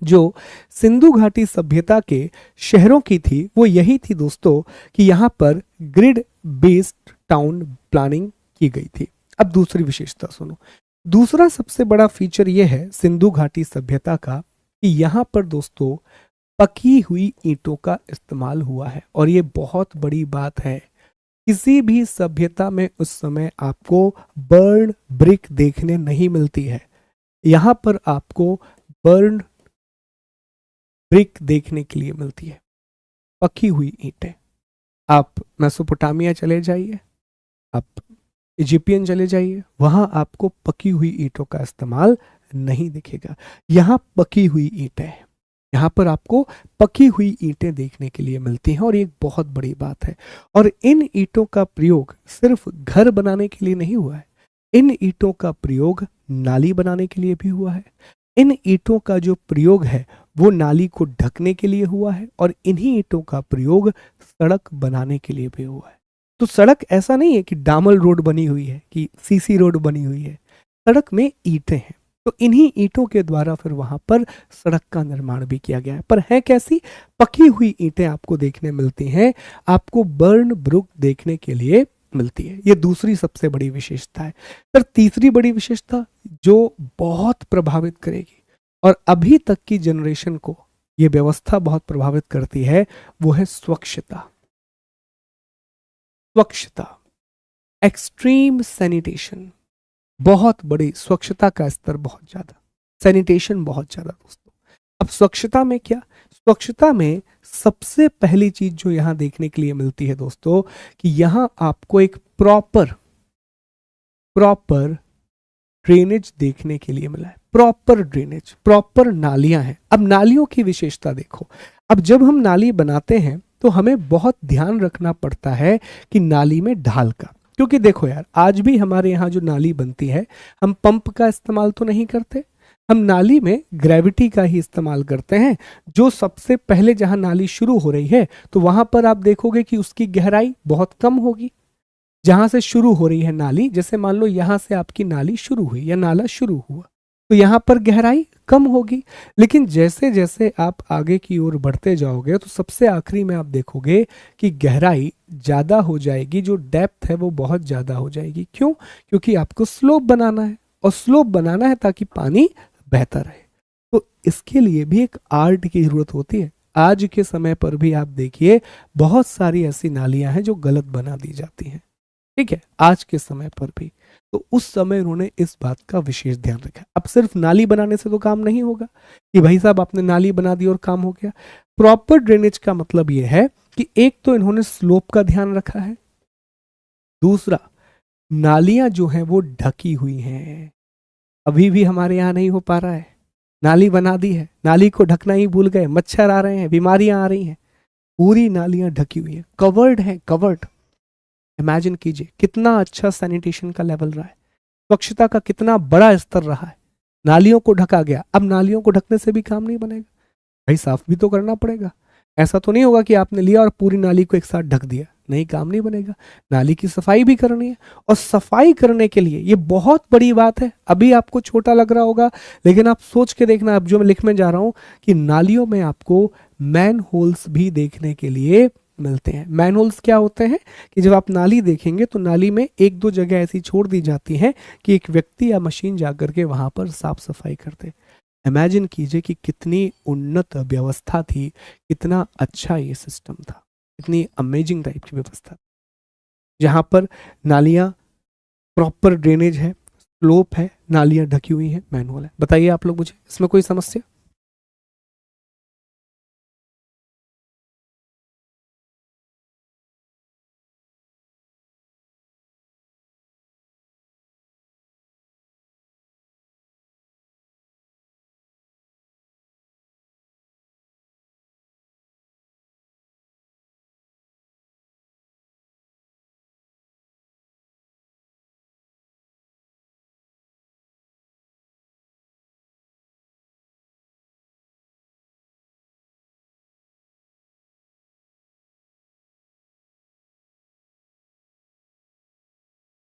[SPEAKER 1] जो सिंधु घाटी सभ्यता के शहरों की थी वो यही थी दोस्तों कि यहाँ पर ग्रिड बेस्ड टाउन प्लानिंग की गई थी। अब दूसरी विशेषता सुनो। दूसरा सबसे बड़ा फीचर यह है सिंधु घाटी सभ्यता का कि यहाँ पर दोस्तों पकी हुई ईंटों का इस्तेमाल हुआ है। और ये बहुत बड़ी बात है, किसी भी सभ्यता में उस समय आपको बर्न ब्रिक देखने नहीं मिलती है। यहाँ पर आपको बर्न ब्रिक देखने के लिए मिलती है, पकी हुई ईंटें। आप मेसोपोटामिया चले जाइए, आप इजिप्शियन चले जाइए, वहां आपको पकी हुई ईंटों का इस्तेमाल नहीं दिखेगा। यहाँ पकी हुई ईंटें हैं, यहाँ पर आपको पकी हुई ईंटें देखने के लिए मिलती हैं और ये एक बहुत बड़ी बात है। और इन ईंटों का प्रयोग सिर्फ घर बनाने के लिए नहीं हुआ है, इन ईंटों का प्रयोग नाली बनाने के लिए भी हुआ है। इन ईंटों का जो प्रयोग है वो नाली को ढकने के लिए हुआ है और इन्हीं ईंटों का प्रयोग सड़क बनाने के लिए भी हुआ है। तो सड़क ऐसा नहीं है कि डामर रोड बनी हुई है, कि सीसी रोड बनी हुई है, सड़क में ईंटें हैं। तो इन्हीं ईंटों के द्वारा फिर वहां पर सड़क का निर्माण भी किया गया है। पर है कैसी? पकी हुई ईंटें आपको देखने मिलती हैं, आपको बर्न ब्रुक देखने के लिए मिलती है। ये दूसरी सबसे बड़ी विशेषता है। फिर तीसरी बड़ी विशेषता जो बहुत प्रभावित करेगी और अभी तक की जनरेशन को ये व्यवस्था बहुत प्रभावित करती है, वो है स्वच्छता। स्वच्छता, एक्सट्रीम सैनिटेशन, बहुत बड़ी स्वच्छता का स्तर, बहुत ज्यादा सैनिटेशन, बहुत ज्यादा दोस्तों। अब स्वच्छता में क्या? स्वच्छता में सबसे पहली चीज जो यहां देखने के लिए मिलती है दोस्तों कि यहां आपको एक प्रॉपर ड्रेनेज देखने के लिए मिला है। प्रॉपर ड्रेनेज, प्रॉपर नालियां हैं। अब नालियों की विशेषता देखो, अब जब हम नाली बनाते हैं तो हमें बहुत ध्यान रखना पड़ता है कि नाली में ढाल का, क्योंकि देखो यार, आज भी हमारे यहाँ जो नाली बनती है हम पंप का इस्तेमाल तो नहीं करते, हम नाली में ग्रेविटी का ही इस्तेमाल करते हैं। जो सबसे पहले जहां नाली शुरू हो रही है तो वहां पर आप देखोगे कि उसकी गहराई बहुत कम होगी। जहां से शुरू हो रही है नाली, जैसे मान लो यहां से आपकी नाली शुरू हुई या नाला शुरू हुआ, तो यहां पर गहराई कम होगी। लेकिन जैसे जैसे आप आगे की ओर बढ़ते जाओगे तो सबसे आखिरी में आप देखोगे कि गहराई ज्यादा हो जाएगी, जो डेप्थ है वो बहुत ज्यादा हो जाएगी। क्यों? क्योंकि आपको स्लोप बनाना है, और स्लोप बनाना है ताकि पानी बहता रहे। तो इसके लिए भी एक आर्ट की जरूरत होती है। आज के समय पर भी आप देखिए बहुत सारी ऐसी नालियां हैं जो गलत बना दी जाती हैं, ठीक है, आज के समय पर भी। तो उस समय उन्होंने इस बात का विशेष ध्यान रखा। अब सिर्फ नाली बनाने से तो काम नहीं होगा कि भाई साहब आपने नाली बना दी और काम हो गया। प्रॉपर ड्रेनेज का मतलब यह है कि एक तो इन्होंने स्लोप का ध्यान रखा है, दूसरा नालियां जो हैं वो ढकी हुई हैं। अभी भी हमारे यहाँ नहीं हो पा रहा है। नाली बना दी है, नाली को ढकना ही भूल गए, मच्छर आ रहे हैं, बीमारियां आ रही हैं, पूरी नालियां ढकी हुई है, कवर्ड है, कवर्ड। इमेजिन कीजिए कितना अच्छा सैनिटेशन का लेवल रहा है, स्वच्छता का कितना बड़ा स्तर रहा है। नालियों को ढका गया, अब नालियों को ढकने से भी काम नहीं बनेगा, भाई साफ भी तो करना पड़ेगा। ऐसा तो नहीं होगा कि आपने लिया और पूरी नाली को एक साथ ढक दिया, नहीं, काम नहीं बनेगा। नाली की सफाई भी करनी है, और सफाई करने के लिए ये बहुत बड़ी बात है। अभी आपको छोटा लग रहा होगा, लेकिन आप सोच के देखना, अब जो मैं लिखने जा रहा हूं कि नालियों में आपको मैन होल्स भी देखने के लिए मिलते हैं। मैन होल्स क्या होते हैं कि जब आप नाली देखेंगे तो नाली में एक दो जगह ऐसी छोड़ दी जाती हैं कि एक व्यक्ति या मशीन जाकर के वहां पर साफ सफाई करते। इमेजिन कीजिए कि कितनी उन्नत व्यवस्था थी, कितना अच्छा ये सिस्टम था, इतनी अमेजिंग टाइप की व्यवस्था, जहां पर नालियां प्रॉपर ड्रेनेज है, स्लोप है, नालियां ढकी हुई हैं, मैनुअल है। बताइए आप लोग मुझे, इसमें कोई समस्या?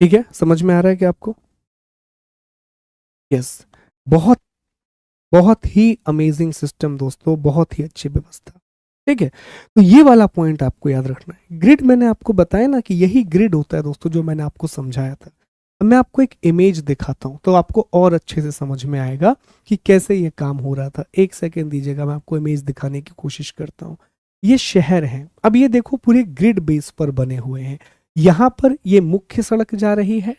[SPEAKER 1] ठीक है, समझ में आ रहा है कि आपको? यस, बहुत बहुत ही अमेजिंग सिस्टम दोस्तों, बहुत ही अच्छी व्यवस्था। ठीक है, तो ये वाला पॉइंट आपको याद रखना है। ग्रिड मैंने आपको बताया ना कि यही ग्रिड होता है दोस्तों, जो मैंने आपको समझाया था। अब मैं आपको एक इमेज दिखाता हूं तो आपको और अच्छे से समझ में आएगा कि कैसे ये काम हो रहा था। एक सेकेंड दीजिएगा, मैं आपको इमेज दिखाने की कोशिश करता हूँ। ये शहर है, अब ये देखो पूरे ग्रिड बेस पर बने हुए हैं। यहाँ पर ये मुख्य सड़क जा रही है,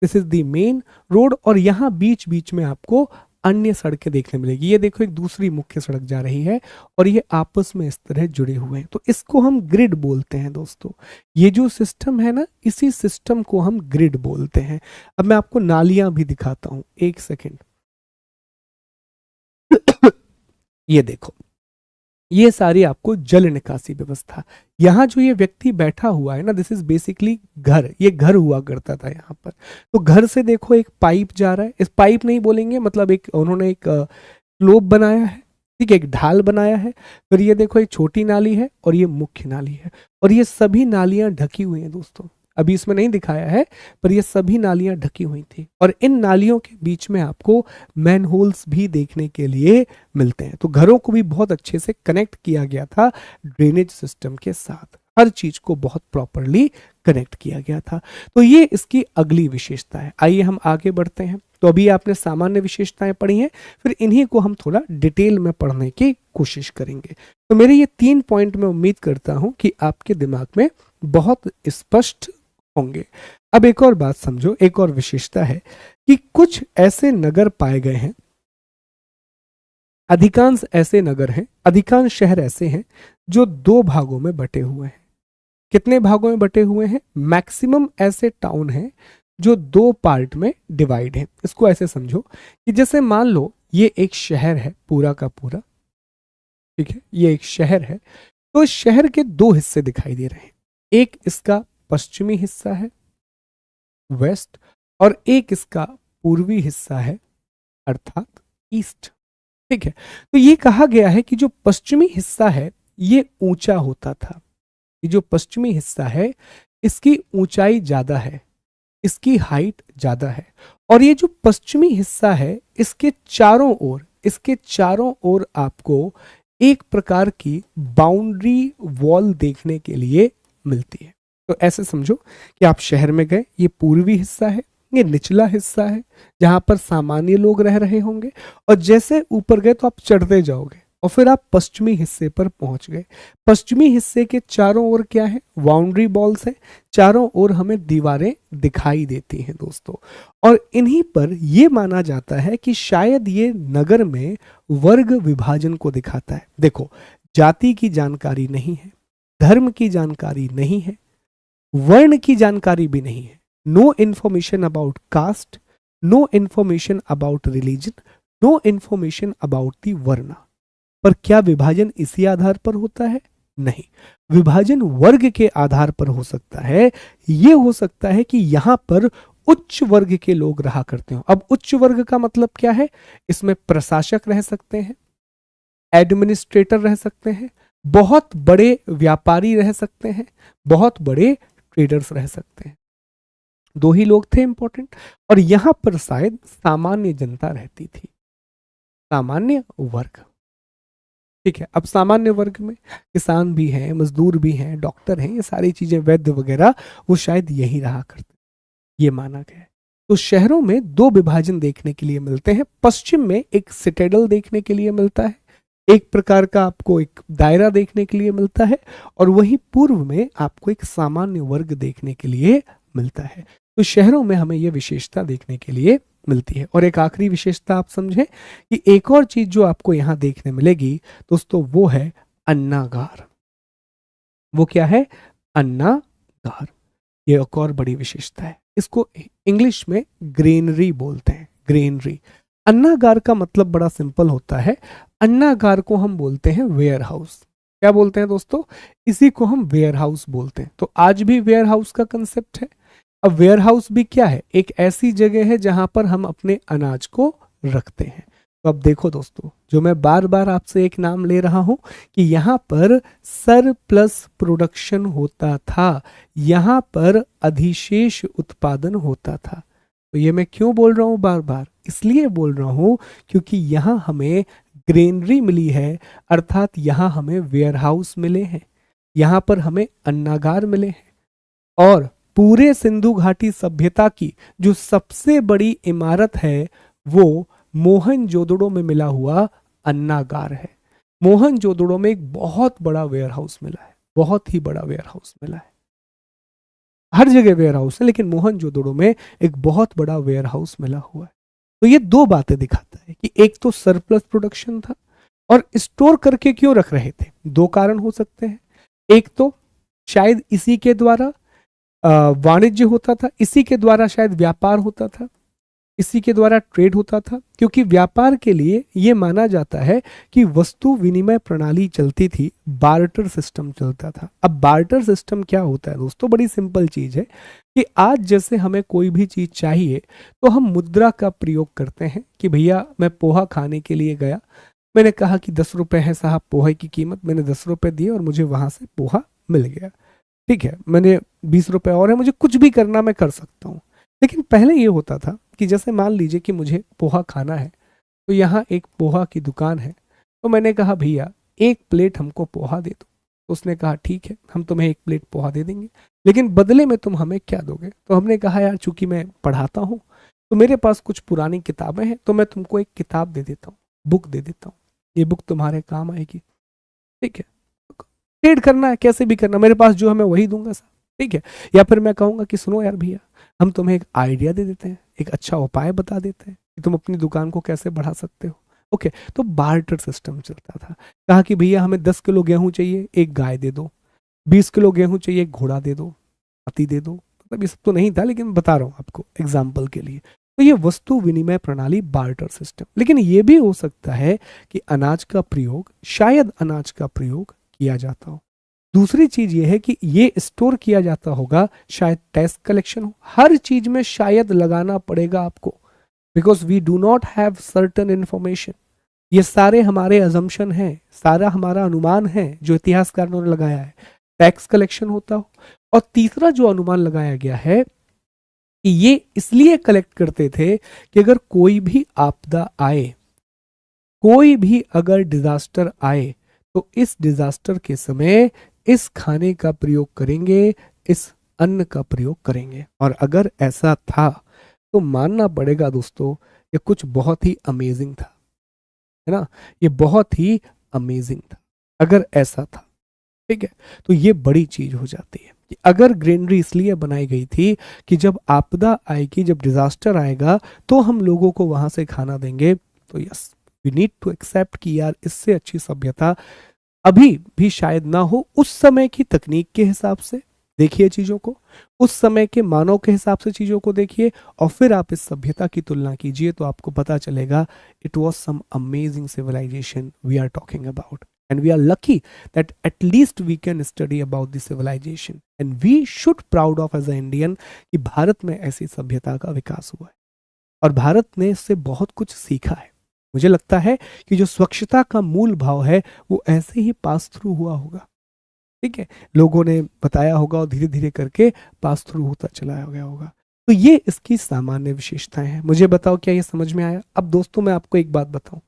[SPEAKER 1] this is the main road, और यहाँ बीच बीच में आपको अन्य सड़कें देखने मिलेगी। ये देखो एक दूसरी मुख्य सड़क जा रही है, और ये आपस में इस तरह जुड़े हुए हैं, तो इसको हम ग्रिड बोलते हैं दोस्तों। ये जो सिस्टम है ना, इसी सिस्टम को हम ग्रिड बोलते हैं। अब मैं आपको नालियां भी दिखाता हूं, एक सेकेंड। ये देखो, ये सारी आपको जल निकासी व्यवस्था। यहाँ जो ये व्यक्ति बैठा हुआ है ना, दिस इज बेसिकली घर, ये घर हुआ करता था यहाँ पर। तो घर से देखो एक पाइप जा रहा है, इस पाइप नहीं बोलेंगे, मतलब एक उन्होंने एक स्लोप बनाया है, ठीक है, एक ढाल बनाया है। फिर ये देखो एक छोटी नाली है और ये मुख्य नाली है, और ये सभी नालियां ढकी हुई हैं दोस्तों। अभी इसमें नहीं दिखाया है, पर ये सभी नालियां ढकी हुई थी, और इन नालियों के बीच में आपको मैन होल्स भी देखने के लिए मिलते हैं। तो घरों को भी बहुत अच्छे से कनेक्ट किया गया था ड्रेनेज सिस्टम के साथ, हर चीज को बहुत प्रॉपरली कनेक्ट किया गया था। तो ये इसकी अगली विशेषता है। आइए हम आगे बढ़ते हैं। तो अभी आपने सामान्य विशेषताएं पढ़ी हैं, फिर इन्हीं को हम थोड़ा डिटेल में पढ़ने की कोशिश करेंगे। तो मेरे ये 3 पॉइंट मैं उम्मीद करता हूं कि आपके दिमाग में बहुत स्पष्ट होंगे। अब एक और बात समझो, एक और विशेषता है कि कुछ ऐसे नगर पाए गए हैं, अधिकांश ऐसे नगर हैं, अधिकांश शहर ऐसे हैं जो 2 भागों में बटे हुए हैं। कितने भागों में बटे हुए हैं? मैक्सिमम ऐसे टाउन हैं जो 2 पार्ट में डिवाइड हैं। इसको ऐसे समझो कि जैसे मान लो ये एक शहर है पूरा का पूरा, ठीक है, ये एक शहर है। तो इस शहर के 2 हिस्से दिखाई दे रहे हैं, एक इसका पश्चिमी हिस्सा है वेस्ट, और एक इसका पूर्वी हिस्सा है अर्थात ईस्ट। ठीक है, तो ये कहा गया है कि जो पश्चिमी हिस्सा है ये ऊंचा होता था। ये जो पश्चिमी हिस्सा है इसकी ऊंचाई ज्यादा है, इसकी हाइट ज्यादा है, और ये जो पश्चिमी हिस्सा है इसके चारों ओर आपको एक प्रकार की बाउंड्री वॉल देखने के लिए मिलती है। तो ऐसे समझो कि आप शहर में गए, ये पूर्वी हिस्सा है, ये निचला हिस्सा है जहां पर सामान्य लोग रह रहे होंगे, और जैसे ऊपर गए तो आप चढ़ते जाओगे और फिर आप पश्चिमी हिस्से पर पहुंच गए। पश्चिमी हिस्से के चारों ओर क्या है, बाउंड्री वॉल्स है, चारों ओर हमें दीवारें दिखाई देती हैं दोस्तों। और इन्हीं पर यह माना जाता है कि शायद ये नगर में वर्ग विभाजन को दिखाता है। देखो, जाति की जानकारी नहीं है, धर्म की जानकारी नहीं है, वर्ण की जानकारी भी नहीं है। No information about caste, no information about religion, no information about the varna. पर क्या विभाजन इसी आधार पर होता है? नहीं, विभाजन वर्ग के आधार पर हो सकता है। यह हो सकता है कि यहां पर उच्च वर्ग के लोग रहा करते हो। अब उच्च वर्ग का मतलब क्या है? इसमें प्रशासक रह सकते हैं, एडमिनिस्ट्रेटर रह सकते हैं, बहुत बड़े व्यापारी रह सकते हैं, बहुत बड़े ट्रेडर्स रह सकते हैं। दो ही लोग थे इंपॉर्टेंट, और यहां पर शायद सामान्य जनता रहती थी, सामान्य वर्ग। ठीक है, अब सामान्य वर्ग में किसान भी हैं, मजदूर भी हैं, डॉक्टर हैं, ये सारी चीजें, वैद्य वगैरह, वो शायद यही रहा करते, ये माना गया है। तो शहरों में दो विभाजन देखने के लिए मिलते हैं। पश्चिम में एक सिटेडल देखने के लिए मिलता है, एक प्रकार का आपको एक दायरा देखने के लिए मिलता है, और वहीं पूर्व में आपको एक सामान्य वर्ग देखने के लिए मिलता है। तो शहरों में हमें यह विशेषता देखने के लिए मिलती है। और एक आखिरी विशेषता आप समझें कि एक और चीज जो आपको यहां देखने मिलेगी दोस्तों, वो है अन्नागार। वो क्या है? अन्नागार। ये एक और बड़ी विशेषता है। इसको इंग्लिश में ग्रेनरी बोलते हैं, ग्रेनरी। अन्नागार का मतलब बड़ा सिंपल होता है। अन्नागार को हम बोलते हैं वेयर हाउस। क्या बोलते हैं दोस्तों? इसी को हम वेयर हाउस बोलते हैं। तो आज भी वेयर हाउस का कंसेप्ट है। अब वेयर हाउस भी क्या है? एक ऐसी जगह है जहां पर हम अपने अनाज को रखते हैं। तो अब देखो दोस्तों, जो मैं बार बार आपसे एक नाम ले रहा हूं कि यहां पर सरप्लस प्रोडक्शन होता था, यहां पर अधिशेष उत्पादन होता था। तो ये मैं क्यों बोल रहा हूं बार बार? इसलिए बोल रहा हूं क्योंकि यहां हमें ग्रेनरी मिली है, अर्थात यहां हमें वेयर हाउस मिले हैं, यहां पर हमें अन्नागार मिले हैं। और पूरे सिंधु घाटी सभ्यता की जो सबसे बड़ी इमारत है वो मोहनजोदड़ो में मिला हुआ अन्नागार है। मोहनजोदड़ो में एक बहुत बड़ा वेयर हाउस मिला है, बहुत ही बड़ा वेयर हाउस मिला है। हर जगह वेयर हाउस है, लेकिन मोहनजोदड़ो में एक बहुत बड़ा वेयर हाउस मिला हुआ है। तो ये दो बातें दिखाता है कि एक तो सरप्लस प्रोडक्शन था, और स्टोर करके क्यों रख रहे थे? दो कारण हो सकते हैं। एक तो शायद इसी के द्वारा वाणिज्य होता था, इसी के द्वारा शायद व्यापार होता था, इसी के द्वारा ट्रेड होता था, क्योंकि व्यापार के लिए यह माना जाता है कि वस्तु विनिमय प्रणाली चलती थी, बार्टर सिस्टम चलता था। अब बार्टर सिस्टम क्या होता है दोस्तों? बड़ी सिंपल चीज है कि आज जैसे हमें कोई भी चीज चाहिए तो हम मुद्रा का प्रयोग करते हैं कि भैया मैं पोहा खाने के लिए गया, मैंने कहा कि 10 रुपए है साहब पोहे की कीमत, मैंने 10 रुपए दिए और मुझे वहां से पोहा मिल गया। ठीक है, मैंने 20 रुपए और है, मुझे कुछ भी करना मैं कर सकता हूँ। लेकिन पहले ये होता था कि जैसे मान लीजिए कि मुझे पोहा खाना है, तो यहाँ एक पोहा की दुकान है, तो मैंने कहा भैया 1 प्लेट हमको पोहा दे दो। तो उसने कहा ठीक है, हम तुम्हें 1 प्लेट पोहा दे देंगे, लेकिन बदले में तुम हमें क्या दोगे? तो हमने कहा यार चूंकि मैं पढ़ाता हूँ तो मेरे पास कुछ पुरानी किताबें हैं, तो मैं तुमको एक किताब दे देता हूँ, बुक दे देता हूँ, ये बुक तुम्हारे काम आएगी। ठीक है, ट्रेड करना है, कैसे भी करना, मेरे पास जो है मैं वही दूंगा सर। ठीक है, या फिर मैं कहूंगा कि सुनो यार भैया, हम तुम्हें एक आइडिया दे देते हैं, एक अच्छा उपाय बता देते हैं कि तुम अपनी दुकान को कैसे बढ़ा सकते हो। ओके, तो बार्टर सिस्टम चलता था। कहा कि भैया हमें 10 किलो गेहूं चाहिए, एक गाय दे दो, 20 किलो गेहूं चाहिए, एक घोड़ा दे दो, हाथी दे दो। मतलब ये सब तो नहीं था, लेकिन बता रहा हूं आपको एग्जाम्पल के लिए। तो ये वस्तु विनिमय प्रणाली, बार्टर सिस्टम। लेकिन ये भी हो सकता है कि अनाज का प्रयोग, शायद अनाज का प्रयोग किया जाता हो। दूसरी चीज ये है कि ये स्टोर किया जाता होगा, शायद टैक्स कलेक्शन हो, हर चीज में शायद लगाना पड़ेगा आपको। Because we do not have certain information. ये सारे हमारे अजम्पशन हैं, सारा हमारा अनुमान है जो इतिहासकारों ने लगाया है, टैक्स कलेक्शन होता हो। और तीसरा जो अनुमान लगाया गया है कि ये इसलिए कलेक्ट करते थे कि अगर कोई भी आपदा आए, कोई भी अगर डिजास्टर आए, तो इस डिजास्टर के समय इस खाने का प्रयोग करेंगे, इस अन्न का प्रयोग करेंगे। और अगर ऐसा था तो मानना पड़ेगा दोस्तों, ये कुछ बहुत ही अमेजिंग था, है ना, ये बहुत ही अमेजिंग था अगर ऐसा था। ठीक है, तो ये बड़ी चीज हो जाती है कि अगर ग्रेनरी इसलिए बनाई गई थी कि जब आपदा आएगी, जब डिजास्टर आएगा, तो हम लोगों को वहां से खाना देंगे। तो yes, we need to accept कि यार इससे अच्छी सभ्यता अभी भी शायद ना हो। उस समय की तकनीक के हिसाब से देखिए चीजों को, उस समय के मानव के हिसाब से चीजों को देखिए, और फिर आप इस सभ्यता की तुलना कीजिए तो आपको पता चलेगा it was some amazing civilisation we are talking about. And we are lucky that at least we can study about the civilization, and we should proud of as an Indian कि भारत में ऐसी सभ्यता का विकास हुआ है और भारत ने इससे बहुत कुछ सीखा है। मुझे लगता है कि जो स्वच्छता का मूल भाव है वो ऐसे ही पास थ्रू हुआ होगा। ठीक है, लोगों ने बताया होगा और धीरे धीरे करके पास थ्रू होता चला गया होगा। तो ये इसकी सामान्य विशेषताएं हैं। मुझे बताओ क्या ये समझ में आया? अब दोस्तों मैं आपको एक बात बताऊं,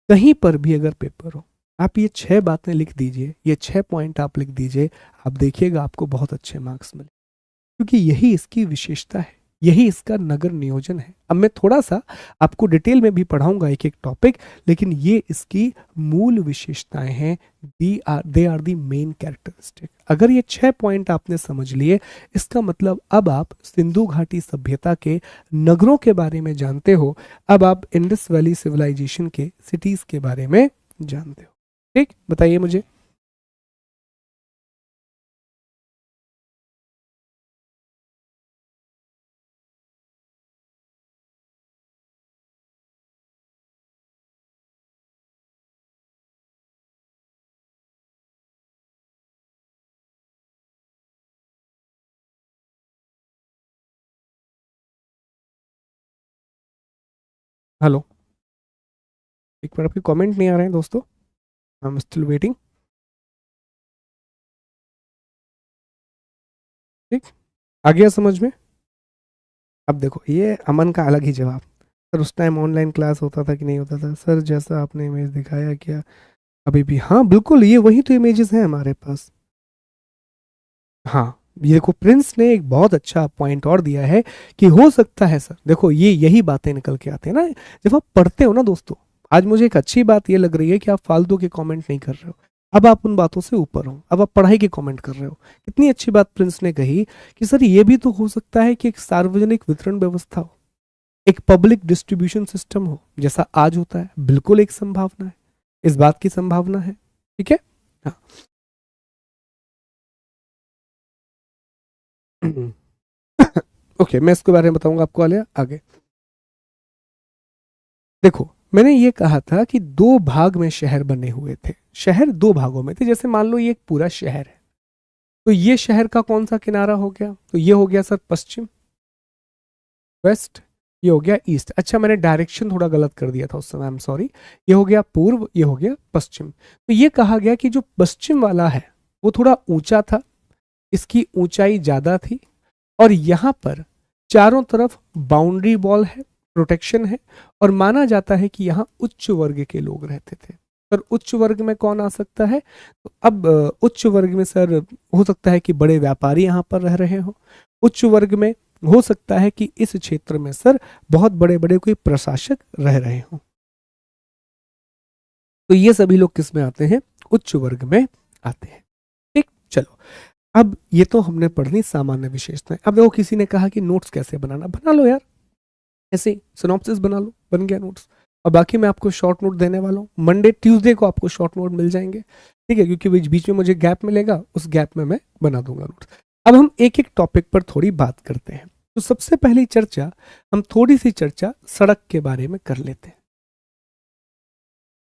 [SPEAKER 1] कहीं पर भी अगर पेपर हो, आप ये 6 बातें लिख दीजिए, ये 6 पॉइंट आप लिख दीजिए, आप देखिएगा आपको बहुत अच्छे मार्क्स मिले, क्योंकि यही इसकी विशेषता है, यही इसका नगर नियोजन है। अब मैं थोड़ा सा आपको डिटेल में भी पढ़ाऊंगा एक एक टॉपिक, लेकिन ये इसकी मूल विशेषताएं हैं। They are the main characteristic. अगर ये 6 पॉइंट आपने समझ लिए, इसका मतलब अब आप सिंधु घाटी सभ्यता के नगरों के बारे में जानते हो, अब आप इंडस वैली सिविलाइजेशन के सिटीज के बारे में जानते हो। ठीक, बताइए मुझे। हेलो, एक बार आपके कमेंट नहीं आ रहे हैं दोस्तों, आई एम स्टिल वेटिंग। ठीक, आ गया समझ में? अब देखो, ये अमन का अलग ही जवाब। सर उस टाइम ऑनलाइन क्लास होता था कि नहीं होता था? सर जैसा आपने इमेज दिखाया क्या अभी भी? हाँ बिल्कुल, ये वही तो इमेजेस हैं हमारे पास। हाँ, ये देखो प्रिंस ने एक बहुत अच्छा पॉइंट और दिया है कि हो सकता है सर, देखो ये यही बातें निकल के आते हैं ना जब आप पढ़ते हो ना दोस्तों। आज मुझे एक अच्छी बात ये लग रही है कि आप फालतू के कमेंट नहीं कर रहे हो, अब आप उन बातों से ऊपर हो, अब आप पढ़ाई के कमेंट कर रहे हो। कितनी अच्छी बात प्रिंस ने कही कि सर ये भी तो हो सकता है कि एक सार्वजनिक वितरण व्यवस्था हो, एक पब्लिक डिस्ट्रीब्यूशन सिस्टम हो जैसा आज होता है। बिल्कुल एक संभावना है, इस बात की संभावना है। ठीक है, हाँ। ओके, मैं इसके बारे में बताऊंगा आपको आगे। देखो, मैंने ये कहा था कि 2 भाग में शहर बने हुए थे, शहर 2 भागों में थे। जैसे मान लो ये एक पूरा शहर है, तो ये शहर का कौन सा किनारा हो गया? तो ये हो गया सर पश्चिम, वेस्ट, ये हो गया ईस्ट। अच्छा, मैंने डायरेक्शन थोड़ा गलत कर दिया था उस समय, आई एम सॉरी। ये हो गया पूर्व, ये हो गया पश्चिम। तो ये कहा गया कि जो पश्चिम वाला है वो थोड़ा ऊंचा था, इसकी ऊंचाई ज्यादा थी, और यहाँ पर चारों तरफ बाउंड्री वॉल है, प्रोटेक्शन है, और माना जाता है कि यहाँ उच्च वर्ग के लोग रहते थे। सर उच्च वर्ग में कौन आ सकता है? तो अब उच्च वर्ग में सर हो सकता है कि बड़े व्यापारी यहाँ पर रह रहे हो, उच्च वर्ग में हो सकता है कि इस क्षेत्र में सर बहुत बड़े बड़े कोई प्रशासक रह रहे हो। तो ये सभी लोग किस में आते हैं? उच्च वर्ग में आते हैं। ठीक, चलो, अब ये तो हमने पढ़नी सामान्य विशेषताएं। अब देखो, किसी ने कहा कि नोट्स कैसे बनाना, बना लो यार, ऐसे सिनॉप्सिस बना लो, बन गया नोट्स। और बाकी मैं आपको शॉर्ट नोट देने वाला हूँ, मंडे ट्यूसडे को आपको शॉर्ट नोट मिल जाएंगे। ठीक है, क्योंकि बीच बीच में मुझे गैप मिलेगा, उस गैप में मैं बना दूंगा नोट्स। अब हम एक एक टॉपिक पर थोड़ी बात करते हैं। तो सबसे पहली चर्चा, हम थोड़ी सी चर्चा सड़क के बारे में कर लेते हैं।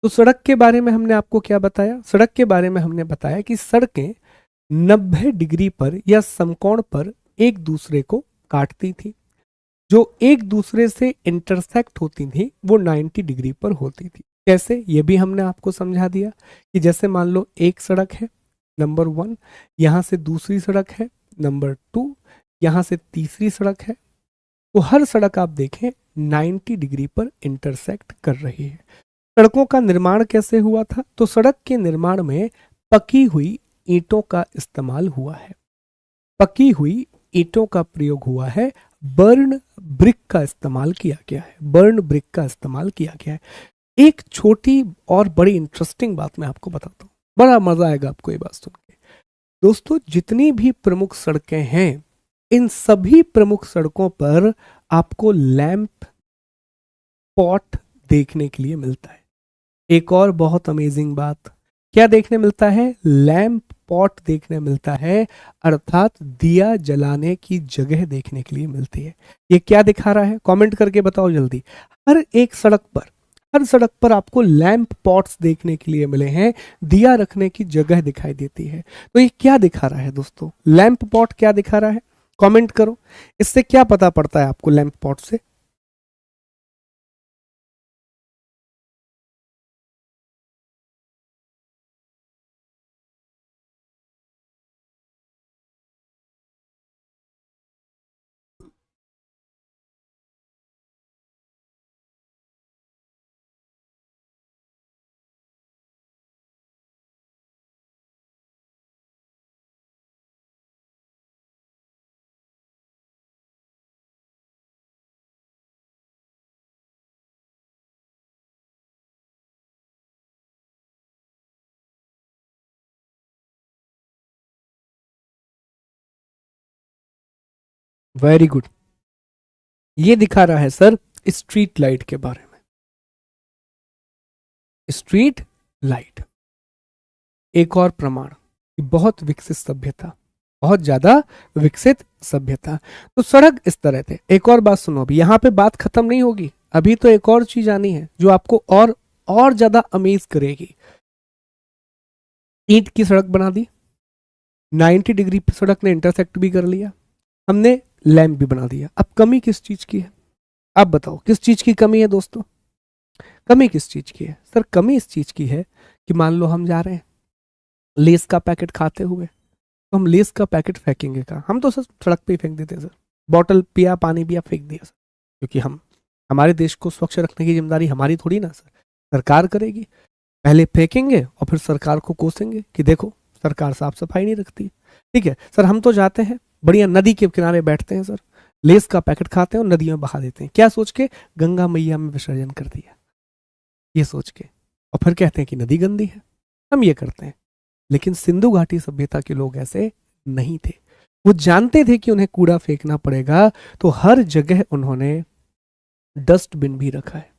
[SPEAKER 1] तो सड़क के बारे में हमने आपको क्या बताया? सड़क के बारे में हमने बताया कि सड़कें 90 डिग्री पर या समकोण पर एक दूसरे को काटती थी। जो एक दूसरे से इंटरसेक्ट होती थी वो 90 डिग्री पर होती थी। कैसे, ये भी हमने आपको समझा दिया कि जैसे मान लो एक सड़क है नंबर 1, यहाँ से दूसरी सड़क है नंबर 2, यहाँ से तीसरी सड़क है, तो हर सड़क आप देखें 90 डिग्री पर इंटरसेक्ट कर रही है। सड़कों का निर्माण कैसे हुआ था, तो सड़क के निर्माण में पकी हुई ईंटों का इस्तेमाल हुआ है, पकी हुई ईंटों का प्रयोग हुआ है, बर्न ब्रिक का इस्तेमाल किया गया है, बर्न ब्रिक का इस्तेमाल किया गया है। एक छोटी और बड़ी इंटरेस्टिंग बात मैं आपको बताता हूँ, बड़ा मजा आएगा आपको ये बात सुन के। दोस्तों, जितनी भी प्रमुख सड़कें हैं, इन सभी प्रमुख सड़कों पर आपको लैंप पॉट देखने के लिए मिलता है। एक और बहुत अमेजिंग बात, क्या देखने मिलता है, लैंप पॉट देखने मिलता है, अर्थात दिया जलाने की जगह देखने के लिए मिलती है। ये क्या दिखा रहा है, कमेंट करके बताओ जल्दी। हर एक सड़क पर, हर सड़क पर आपको लैंप पॉट्स देखने के लिए मिले हैं, दिया रखने की जगह दिखाई देती है। तो ये क्या दिखा रहा है दोस्तों, लैंप पॉट क्या दिखा रहा है, कमेंट करो। इससे क्या पता पड़ता है आपको लैंप पॉट से? वेरी गुड, ये दिखा रहा है सर स्ट्रीट लाइट के बारे में। स्ट्रीट लाइट एक और प्रमाण कि बहुत विकसित सभ्यता, बहुत ज्यादा विकसित सभ्यता। तो सड़क इस तरह थे। एक और बात सुनो, अभी यहाँ पे बात खत्म नहीं होगी, अभी तो एक और चीज आनी है जो आपको और ज्यादा अमेज करेगी। ईंट की सड़क बना दी, 90 डिग्री पे सड़क ने इंटरसेक्ट भी कर लिया, हमने लैंप भी बना दिया। अब कमी किस चीज की है, आप बताओ किस चीज की कमी है दोस्तों? कमी किस चीज की है सर? कमी इस चीज की है कि मान लो हम जा रहे हैं लेस का पैकेट खाते हुए, तो हम लेस का पैकेट फेंकेंगे कहाँ? हम तो सर सड़क पे ही फेंक देते हैं सर। बॉटल पिया, पानी पिया, फेंक दिया सर, क्योंकि हम, हमारे देश को स्वच्छ रखने की जिम्मेदारी हमारी थोड़ी ना सर, सरकार करेगी। पहले फेंकेंगे और फिर सरकार को कोसेंगे कि देखो सरकार साफ सफाई नहीं रखती। ठीक है सर, हम तो जाते हैं बढ़िया नदी के किनारे बैठते हैं सर, लेस का पैकेट खाते हैं और नदी में बहा देते हैं, क्या सोच के? गंगा मैया में विसर्जन कर दिया, ये सोच के, और फिर कहते हैं कि नदी गंदी है। हम ये करते हैं। लेकिन सिंधु घाटी सभ्यता के लोग ऐसे नहीं थे, वो जानते थे कि उन्हें कूड़ा फेंकना पड़ेगा, तो हर जगह उन्होंने डस्टबिन भी रखा है,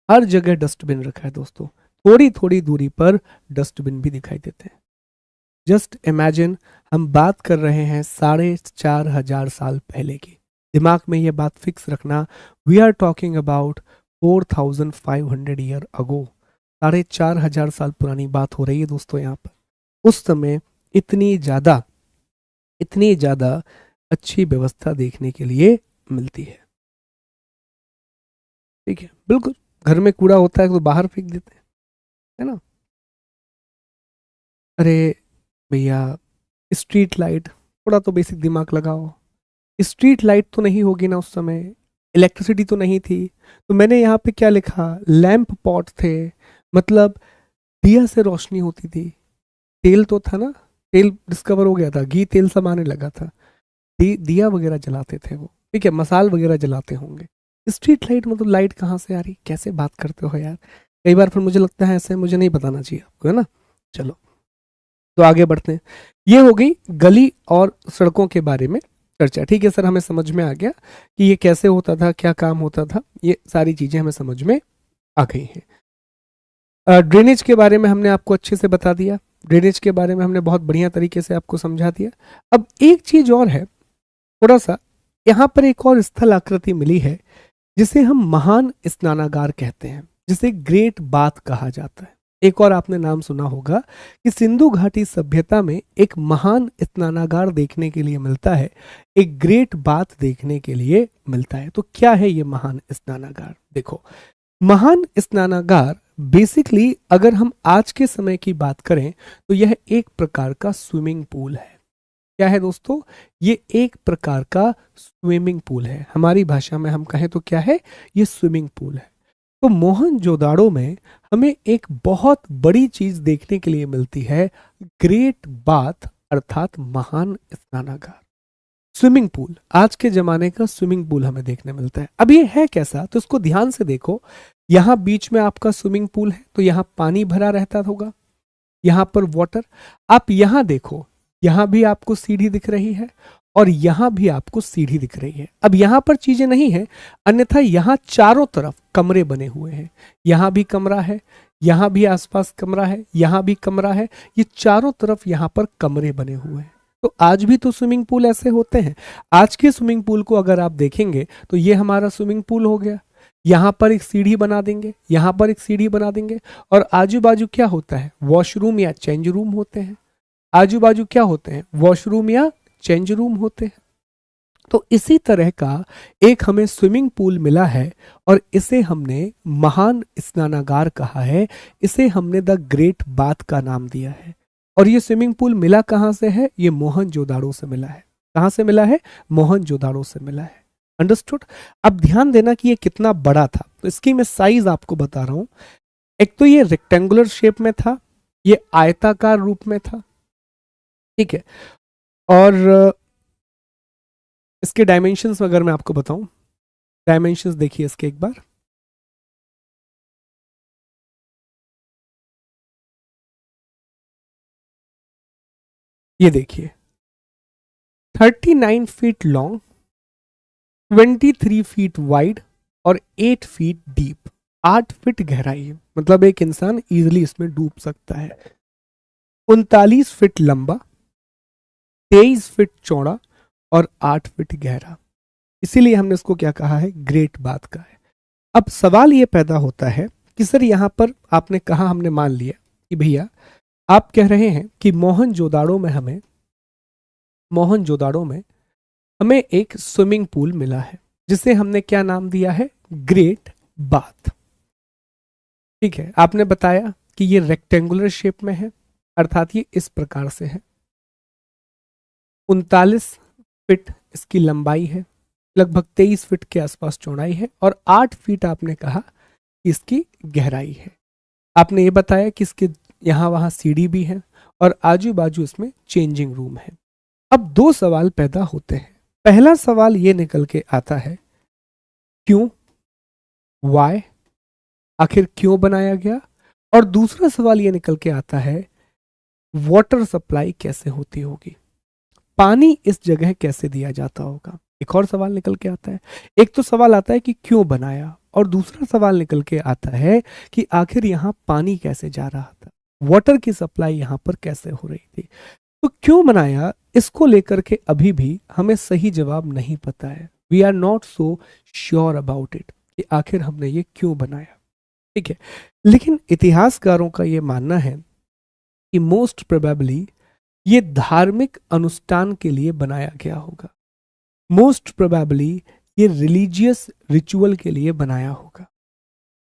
[SPEAKER 1] हर जगह डस्टबिन रखा है दोस्तों, थोड़ी थोड़ी दूरी पर डस्टबिन भी दिखाई देते हैं। जस्ट इमेजिन, हम बात कर रहे हैं 4,500 पहले की, दिमाग में ये बात फिक्स रखना, we are talking about 4,500 year ago, 4,500 पुरानी बात हो रही है दोस्तों यहाँ पर। उस समय इतनी ज्यादा अच्छी व्यवस्था देखने के लिए मिलती है। ठीक है, बिल्कुल, घर में कूड़ा होता है तो बाहर फेंक देते हैं, है ना। अरे भैया, स्ट्रीट लाइट, थोड़ा तो बेसिक दिमाग लगाओ, स्ट्रीट लाइट तो नहीं होगी ना उस समय, इलेक्ट्रिसिटी तो नहीं थी, तो मैंने यहाँ पे क्या लिखा, लैंप पॉट थे, मतलब दिया से रोशनी होती थी। तेल तो था ना, तेल डिस्कवर हो गया था, घी तेल सब आने लगा था, दिया वगैरह जलाते थे वो, ठीक है, मसाल वगैरह जलाते होंगे। स्ट्रीट लाइट मतलब लाइट कहाँ से आ रही, कैसे बात करते हो यार, कई बार फिर मुझे लगता है ऐसे मुझे नहीं बताना चाहिए आपको, है ना। चलो, तो आगे बढ़ते हैं। ये हो गई गली और सड़कों के बारे में चर्चा। ठीक है सर, हमें समझ में आ गया कि ये कैसे होता था, क्या काम होता था, ये सारी चीजें हमें समझ में आ गई हैं। ड्रेनेज के बारे में हमने आपको अच्छे से बता दिया, ड्रेनेज के बारे में हमने बहुत बढ़िया तरीके से आपको समझा दिया। अब एक चीज और है, थोड़ा सा यहाँ पर एक और स्थल आकृति मिली है जिसे हम महान स्नानागार कहते हैं, जिसे ग्रेट बाथ कहा जाता है। एक और आपने नाम सुना होगा कि सिंधु घाटी सभ्यता में एक महान स्नानागार देखने के लिए मिलता है, एक ग्रेट बाथ देखने के लिए मिलता है। तो क्या है ये महान स्नानागार? देखो, महान स्नानागार बेसिकली अगर हम आज के समय की बात करें तो यह एक प्रकार का स्विमिंग पूल है। क्या है दोस्तों? ये एक प्रकार का स्विमिंग पूल है। हमारी भाषा में हम कहें तो क्या है? ये स्विमिंग पूल है। तो मोहनजोदाड़ो में हमें एक बहुत बड़ी चीज देखने के लिए मिलती है, ग्रेट बाथ अर्थात महान स्नानागार, स्विमिंग पूल। आज के जमाने का स्विमिंग पूल हमें देखने मिलता है। अब ये है कैसा, तो इसको ध्यान से देखो। यहाँ बीच में आपका स्विमिंग पूल है, तो यहाँ पानी भरा रहता होगा, यहाँ पर वाटर। आप यहाँ देखो, यहाँ भी आपको सीढ़ी दिख रही है और यहाँ भी आपको सीढ़ी दिख रही है। अब यहाँ पर चीजें नहीं है, अन्यथा यहाँ चारों तरफ कमरे बने हुए हैं। यहाँ भी कमरा है, यहाँ भी आसपास कमरा है, यहाँ भी कमरा है। ये चारों तरफ यहाँ पर कमरे बने हुए हैं। तो आज भी तो स्विमिंग पूल ऐसे होते हैं। आज के स्विमिंग पूल को अगर आप देखेंगे तो ये हमारा स्विमिंग पूल हो गया। यहाँ पर एक सीढ़ी बना देंगे, यहाँ पर एक सीढ़ी बना देंगे, और आजू बाजू क्या होता है? वॉशरूम या चेंज रूम होते हैं। आजू बाजू क्या होते हैं? वॉशरूम या चेंज रूम होते हैं। तो इसी तरह का एक हमें स्विमिंग पूल मिला है और इसे हमने महान स्नानागार कहा है। इसे हमने द ग्रेट बाथ का नाम दिया है। और ये स्विमिंग पूल मिला कहाँ से है? ये मोहनजोदाड़ो से मिला है। कहाँ से मिला है? मोहनजोदाड़ो से मिला है। अंडरस्टूड? अब ध्यान देना कि ये कितना बड़ा था। तो इसकी मैं साइज आपको बता रहा हूं। एक तो ये रेक्टेंगुलर शेप में था, ये आयताकार रूप में था, ठीक है। और इसके डायमेंशंस अगर मैं आपको बताऊं, डायमेंशंस देखिए इसके एक बार। ये देखिए, 39 फीट लॉन्ग, 23 फीट वाइड और 8 फीट डीप। 8 फीट गहराई है, मतलब एक इंसान इजिली इसमें डूब सकता है। 39 फीट लंबा, 23 फीट चौड़ा और 8 फीट गहरा। इसीलिए हमने इसको क्या कहा है? ग्रेट बाथ का है। अब सवाल ये पैदा होता है कि सर यहाँ पर आपने कहा, हमने मान लिया कि भैया आप कह रहे हैं कि मोहनजोदाड़ो में हमें एक स्विमिंग पूल मिला है जिसे हमने क्या नाम दिया है? Great bath. ठीक है, आपने बताया कि ये रेक्टेंगुलर शेप में है, अर्थात ये इस प्रकार से है। 39 फीट इसकी लंबाई है, लगभग 23 फीट के आसपास चौड़ाई है और 8 फीट आपने कहा कि इसकी गहराई है। आपने ये बताया कि इसके यहाँ वहाँ सीढ़ी भी है और आजू बाजू इसमें चेंजिंग रूम है। अब दो सवाल पैदा होते हैं। पहला सवाल ये निकल के आता है, क्यों? वाई? आखिर क्यों बनाया गया? और दूसरा सवाल ये निकल के आता है, वाटर सप्लाई कैसे होती होगी? पानी इस जगह कैसे दिया जाता होगा? एक और सवाल निकल के आता है। एक तो सवाल आता है कि क्यों बनाया, और दूसरा सवाल निकल के आता है कि आखिर यहाँ पानी कैसे जा रहा था, वाटर की सप्लाई यहाँ पर कैसे हो रही थी। तो क्यों बनाया, इसको लेकर के अभी भी हमें सही जवाब नहीं पता है। We are not so sure about it कि आखिर हमने ये क्यों बनाया। ठीक है, लेकिन इतिहासकारों का ये मानना है कि मोस्ट प्रोबेबली ये धार्मिक अनुष्ठान के लिए बनाया गया होगा। मोस्ट प्रोबेबली ये रिलीजियस रिचुअल के लिए बनाया होगा।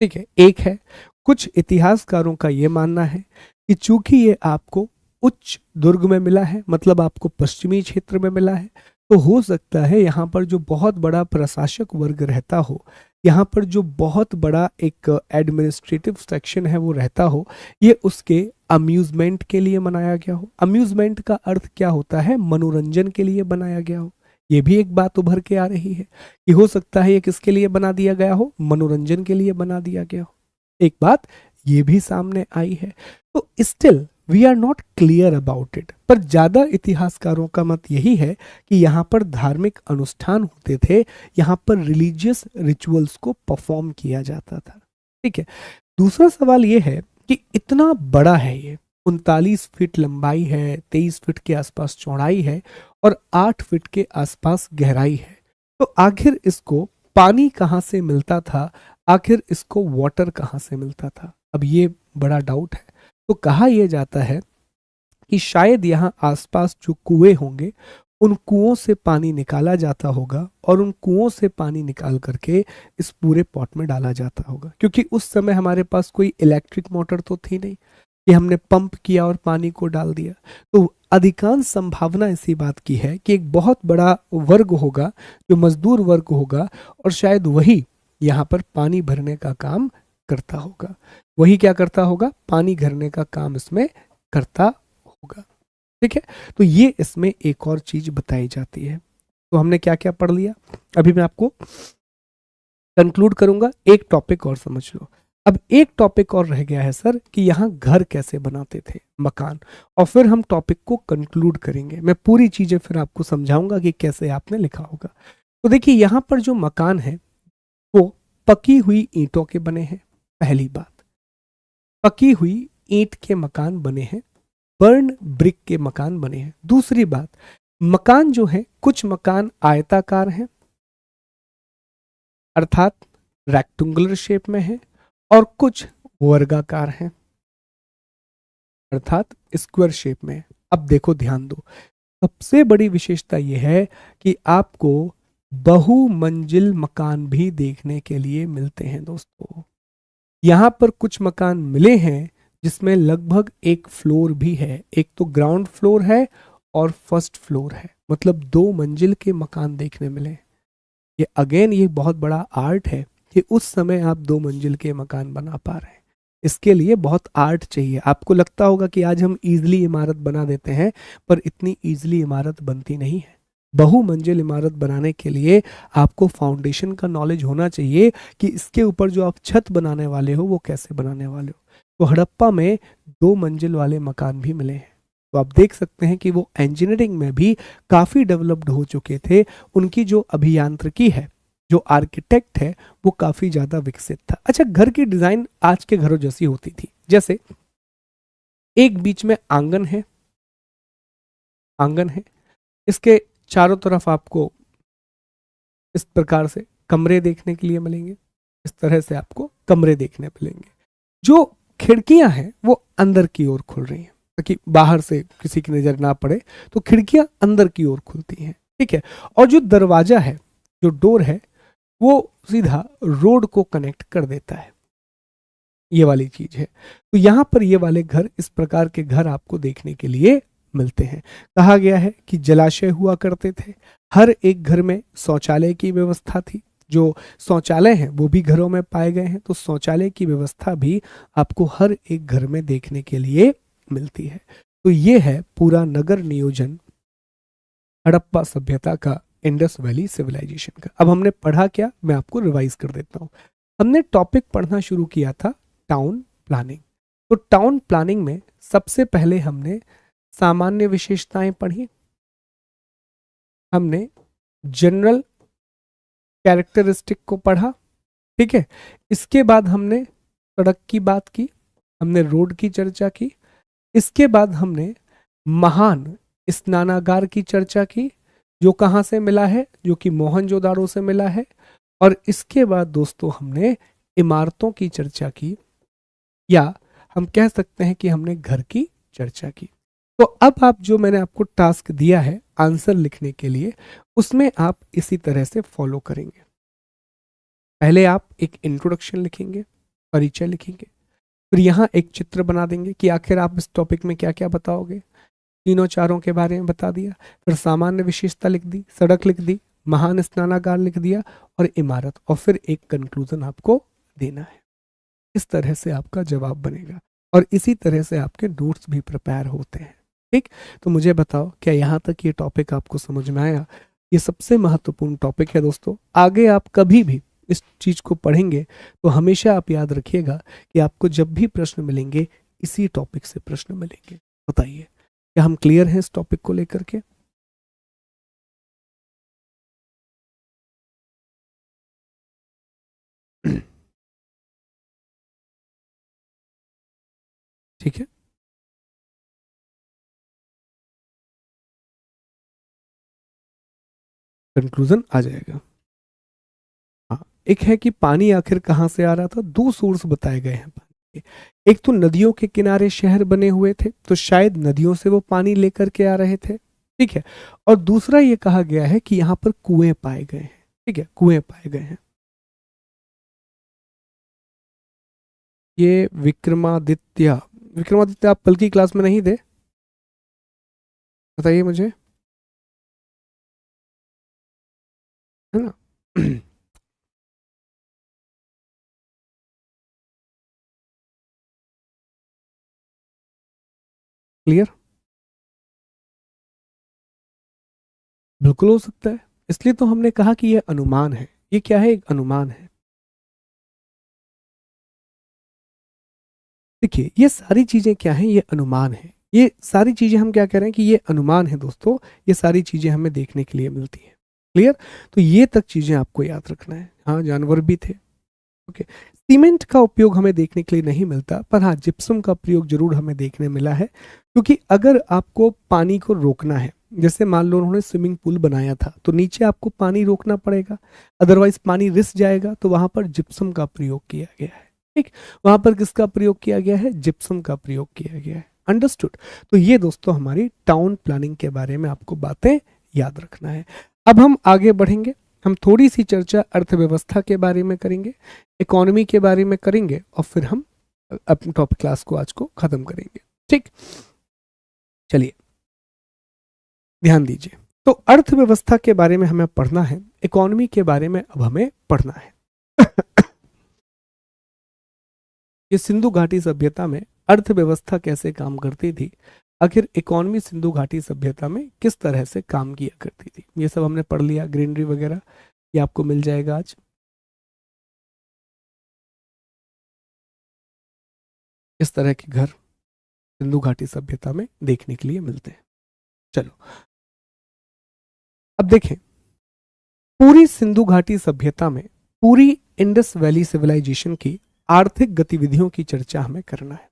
[SPEAKER 1] ठीक है, एक है, कुछ इतिहासकारों का ये मानना है कि चूंकि ये आपको उच्च दुर्ग में मिला है, मतलब आपको पश्चिमी क्षेत्र में मिला है, तो हो सकता है यहाँ पर जो बहुत बड़ा प्रशासक वर्ग रहता हो, यहाँ पर जो बहुत बड़ा एक एडमिनिस्ट्रेटिव सेक्शन है वो रहता हो, ये उसके अम्यूजमेंट के लिए बनाया गया हो। अम्यूजमेंट का अर्थ क्या होता है? मनोरंजन के लिए बनाया गया हो। ये भी एक बात उभर के आ रही है कि हो सकता है ये किसके लिए बना दिया गया हो? मनोरंजन के लिए बना दिया गया हो। एक बात ये भी सामने आई है। तो still we are not clear about it, पर ज्यादा इतिहासकारों का मत यही है कि यहाँ पर धार्मिक अनुष्ठान होते थे, यहाँ पर रिलीजियस रिचुअल्स को परफॉर्म किया जाता था। ठीक है, दूसरा सवाल ये है कि इतना बड़ा है ये, 39 फीट लंबाई है, 23 फीट के आसपास चौड़ाई है और 8 फीट के आसपास गहराई है, तो आखिर इसको पानी कहाँ से मिलता था? आखिर इसको वाटर कहाँ से मिलता था? अब ये बड़ा डाउट है। तो कहा यह जाता है कि शायद यहाँ आसपास जो कुएं होंगे उन कुओं से पानी निकाला जाता होगा और उन कुओं से पानी निकाल करके इस पूरे पॉट में डाला जाता होगा, क्योंकि उस समय हमारे पास कोई इलेक्ट्रिक मोटर तो थी नहीं कि हमने पंप किया और पानी को डाल दिया। तो अधिकांश संभावना इसी बात की है कि एक बहुत बड़ा वर्ग होगा जो मजदूर वर्ग होगा और शायद वही यहाँ पर पानी भरने का काम करता होगा। वही क्या करता होगा? पानी भरने का काम इसमें करता होगा। ठीक है, तो ये इसमें एक और चीज बताई जाती है। तो हमने क्या क्या पढ़ लिया, अभी मैं आपको कंक्लूड करूंगा। एक टॉपिक और समझ लो। अब एक टॉपिक और रह गया है सर कि यहाँ घर कैसे बनाते थे, मकान, और फिर हम टॉपिक को कंक्लूड करेंगे। मैं पूरी चीजें फिर आपको समझाऊंगा कि कैसे आपने लिखा होगा। तो देखिए यहाँ पर जो मकान है वो पकी हुई ईंटों के बने हैं। पहली बात, पकी हुई ईंट के मकान बने हैं, बर्न ब्रिक के मकान बने हैं। दूसरी बात, मकान जो है, कुछ मकान आयताकार हैं अर्थात रेक्टेंगुलर शेप में है, और कुछ वर्गाकार हैं अर्थात स्क्वायर शेप में है। अब देखो, ध्यान दो, सबसे बड़ी विशेषता यह है कि आपको बहुमंजिल मकान भी देखने के लिए मिलते हैं दोस्तों। यहां पर कुछ मकान मिले हैं जिसमें लगभग एक फ्लोर भी है। एक तो ग्राउंड फ्लोर है और फर्स्ट फ्लोर है, मतलब 2 मंजिल के मकान देखने मिले। ये अगेन ये बहुत बड़ा आर्ट है कि उस समय आप 2 मंजिल के मकान बना पा रहे हैं। इसके लिए बहुत आर्ट चाहिए। आपको लगता होगा कि आज हम इजीली इमारत बना देते हैं, पर इतनी इजीली इमारत बनती नहीं है। बहुमंजिल इमारत बनाने के लिए आपको फाउंडेशन का नॉलेज होना चाहिए कि इसके ऊपर जो आप छत बनाने वाले हो वो कैसे बनाने वाले हो। तो हड़प्पा में 2 मंजिल वाले मकान भी मिले हैं। तो आप देख सकते हैं कि वो इंजीनियरिंग में भी काफी डेवलप्ड हो चुके थे। उनकी जो अभियांत्रिकी है, जो आर्किटेक्ट है, वो काफी ज्यादा विकसित था। अच्छा, घर की डिजाइन आज के घरों जैसी होती थी। जैसे एक बीच में आंगन है, आंगन है, इसके चारों तरफ आपको इस प्रकार से कमरे देखने के लिए मिलेंगे। इस तरह से आपको कमरे देखने मिलेंगे। जो खिड़कियां हैं वो अंदर की ओर खुल रही हैं ताकि बाहर से किसी की नजर ना पड़े, तो खिड़कियां अंदर की ओर खुलती हैं। ठीक है, और जो दरवाजा है, जो डोर है, वो सीधा रोड को कनेक्ट कर देता है। ये वाली चीज है। तो यहां पर ये वाले घर, इस प्रकार के घर आपको देखने के लिए मिलते हैं। कहा गया है कि जलाशय हुआ करते थे। हर एक घर में शौचालय की व्यवस्था थी। जो शौचालय हैं वो भी घरों में पाए गए हैं। तो शौचालय की व्यवस्था भी आपको हर एक घर में देखने के लिए मिलती है। तो ये है पूरा नगर नियोजन हड़प्पा सभ्यता का, इंडस वैली सिविलाइजेशन का। अब हमने पढ़ा क्या, मैं आपको रिवाइज कर देता हूँ। हमने टॉपिक पढ़ना शुरू किया था टाउन प्लानिंग। तो टाउन प्लानिंग में सबसे पहले हमने सामान्य विशेषताएं पढ़ी, हमने जनरल कैरेक्टरिस्टिक को पढ़ा। ठीक है, इसके बाद हमने सड़क की बात की, हमने रोड की चर्चा की। इसके बाद हमने महान स्नानागार की चर्चा की, जो कहाँ से मिला है, जो कि मोहनजोदाड़ो से मिला है। और इसके बाद दोस्तों हमने इमारतों की चर्चा की, या हम कह सकते हैं कि हमने घर की चर्चा की। तो अब आप, जो मैंने आपको टास्क दिया है आंसर लिखने के लिए, उसमें आप इसी तरह से फॉलो करेंगे। पहले आप एक इंट्रोडक्शन लिखेंगे, परिचय लिखेंगे, फिर यहाँ एक चित्र बना देंगे कि आखिर आप इस टॉपिक में क्या क्या बताओगे। तीनों चारों के बारे में बता दिया, फिर सामान्य विशेषता लिख दी, सड़क लिख दी, महान स्नानागार लिख दिया और इमारत, और फिर एक कंक्लूजन आपको देना है। इस तरह से आपका जवाब बनेगा और इसी तरह से आपके नोट्स भी प्रिपेयर होते हैं। ठीक, तो मुझे बताओ, क्या यहाँ तक ये टॉपिक आपको समझ में आया? ये सबसे महत्वपूर्ण टॉपिक है दोस्तों। आगे आप कभी भी इस चीज को पढ़ेंगे तो हमेशा आप याद रखिएगा कि आपको जब भी प्रश्न मिलेंगे इसी टॉपिक से प्रश्न मिलेंगे। बताइए, क्या हम क्लियर हैं इस टॉपिक को लेकर के? ठीक है, कंक्लूजन आ जाएगा। हाँ, एक है कि पानी आखिर कहाँ से आ रहा था। दो सोर्स बताए गए हैं पानी एक तो नदियों के किनारे शहर बने हुए थे, तो शायद नदियों से वो पानी लेकर के आ रहे थे, ठीक है। और दूसरा ये कहा गया है कि यहाँ पर कुएं पाए गए हैं, ठीक है, कुएं पाए गए हैं। ये विक्रमादित्य, विक्रमादित्य आप कल की क्लास में नहीं थे, बताइए मुझे, है ना? क्लियर? बिल्कुल हो सकता है, इसलिए तो हमने कहा कि यह अनुमान है। ये क्या है? एक अनुमान है। देखिए ये सारी चीजें क्या हैं? ये अनुमान है। ये सारी चीजें हम क्या कह रहे हैं कि ये अनुमान है दोस्तों, ये सारी चीजें हमें देखने के लिए मिलती हैं। क्लियर? तो ये तक चीजें आपको याद रखना है। हाँ, जानवर भी थे। ओके। सीमेंट का उपयोग हमें देखने के लिए नहीं मिलता, पर हाँ जिप्सम का प्रयोग जरूर हमें देखने मिला है, क्योंकि अगर आपको पानी को रोकना है, जैसे मान लो उन्होंने स्विमिंग पूल बनाया था, तो नीचे आपको पानी रोकना पड़ेगा, अदरवाइज पानी रिस जाएगा, तो वहां पर जिप्सम का प्रयोग किया गया है। ठीक, वहां पर किसका प्रयोग किया गया है? जिप्सम का प्रयोग किया गया है। अंडरस्टूड? तो ये दोस्तों हमारी टाउन प्लानिंग के बारे में आपको बातें याद रखना है। अब हम आगे बढ़ेंगे, हम थोड़ी सी चर्चा अर्थव्यवस्था के बारे में करेंगे, इकोनॉमी के बारे में करेंगे, और फिर हम अपने टॉपिक क्लास को आज को खत्म करेंगे। ठीक, चलिए ध्यान दीजिए। तो अर्थव्यवस्था के बारे में हमें पढ़ना है, इकोनॉमी के बारे में अब हमें पढ़ना है। ये सिंधु घाटी सभ्यता में अर्थव्यवस्था कैसे काम करती थी, आखिर इकोनॉमी सिंधु घाटी सभ्यता में किस तरह से काम किया करती थी, ये सब हमने पढ़ लिया। ग्रीनरी वगैरह ये आपको मिल जाएगा आज। इस तरह के घर सिंधु घाटी सभ्यता में देखने के लिए मिलते हैं। चलो अब देखें, पूरी सिंधु घाटी सभ्यता में पूरी इंडस वैली सिविलाइजेशन की आर्थिक गतिविधियों की चर्चा हमें करना है।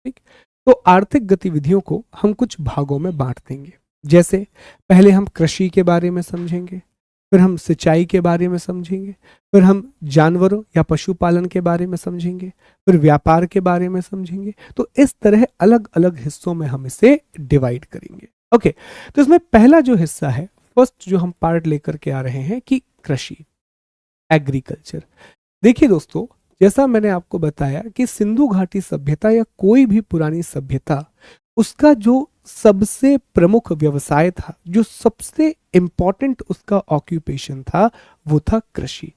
[SPEAKER 1] ठीक, तो आर्थिक गतिविधियों को हम कुछ भागों में बांट देंगे। जैसे पहले हम कृषि के बारे में समझेंगे, फिर हम सिंचाई के बारे में समझेंगे, फिर हम जानवरों या पशुपालन के बारे में समझेंगे, फिर व्यापार के बारे में समझेंगे। तो इस तरह अलग अलग हिस्सों में हम इसे डिवाइड करेंगे। ओके, तो इसमें पहला जो हिस्सा है, फर्स्ट जो हम पार्ट लेकर के आ रहे हैं कि कृषि, एग्रीकल्चर। देखिए दोस्तों, जैसा मैंने आपको बताया कि सिंधु घाटी सभ्यता या कोई भी पुरानी सभ्यता, उसका जो सबसे प्रमुख व्यवसाय था, जो सबसे इंपॉर्टेंट उसका ऑक्यूपेशन था, वो था कृषि।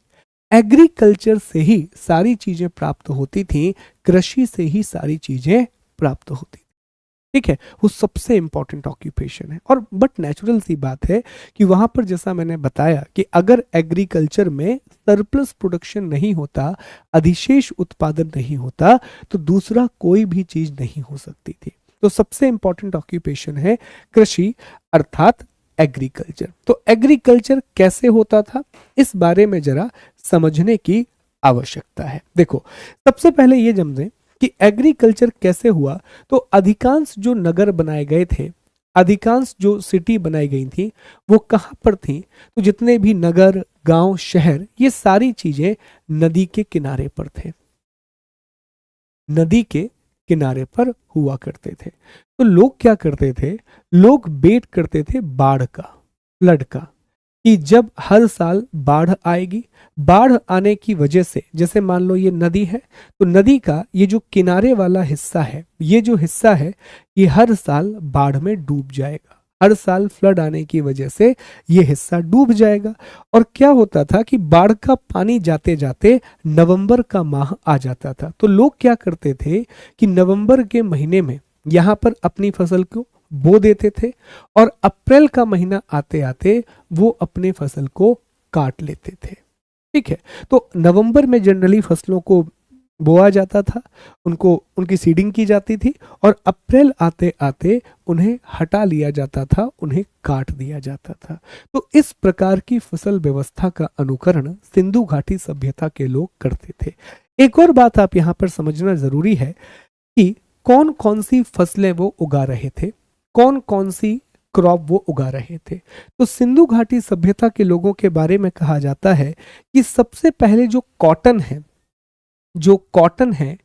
[SPEAKER 1] एग्रीकल्चर से ही सारी चीजें प्राप्त होती थी, कृषि से ही सारी चीजें प्राप्त होती। ठीक है, वो सबसे इंपॉर्टेंट ऑक्यूपेशन है। और बट नेचुरल सी बात है कि वहां पर जैसा मैंने बताया कि अगर एग्रीकल्चर में सरप्लस प्रोडक्शन नहीं होता, अधिशेष उत्पादन नहीं होता, तो दूसरा कोई भी चीज नहीं हो सकती थी। तो सबसे इंपॉर्टेंट ऑक्यूपेशन है कृषि, अर्थात एग्रीकल्चर। तो एग्रीकल्चर कैसे होता था, इस बारे में जरा समझने की आवश्यकता है। देखो, सबसे पहले ये समझें कि एग्रीकल्चर कैसे हुआ। तो अधिकांश जो नगर बनाए गए थे, अधिकांश जो सिटी बनाई गई थी, वो कहाँ पर थी? तो जितने भी नगर, गांव, शहर, ये सारी चीजें नदी के किनारे पर थे, नदी के किनारे पर हुआ करते थे। तो लोग क्या करते थे? लोग वेट करते थे बाढ़ का, फ्लड का, कि जब हर साल बाढ़ आएगी। बाढ़ आने की वजह से, जैसे मान लो ये नदी है, तो नदी का ये जो किनारे वाला हिस्सा है, ये जो हिस्सा है, ये हर साल बाढ़ में डूब जाएगा। हर साल फ्लड आने की वजह से ये हिस्सा डूब जाएगा। और क्या होता था कि बाढ़ का पानी जाते जाते नवंबर का माह आ जाता था। तो लोग क्या करते थे कि नवंबर के महीने में यहाँ पर अपनी फसल को बो देते थे, और अप्रैल का महीना आते आते वो अपने फसल को काट लेते थे। ठीक है, तो नवंबर में जनरली फसलों को बोया जाता था, उनको उनकी सीडिंग की जाती थी, और अप्रैल आते आते उन्हें हटा लिया जाता था, उन्हें काट दिया जाता था। तो इस प्रकार की फसल व्यवस्था का अनुकरण सिंधु घाटी सभ्यता के लोग करते थे। एक और बात आप यहाँ पर समझना जरूरी है कि कौन कौन सी फसलें वो उगा रहे थे, कौन कौन सी क्रॉप वो उगा रहे थे। तो सिंधु घाटी सभ्यता के लोगों के बारे में कहा जाता है कि सबसे पहले जो कॉटन है, जो कॉटन है,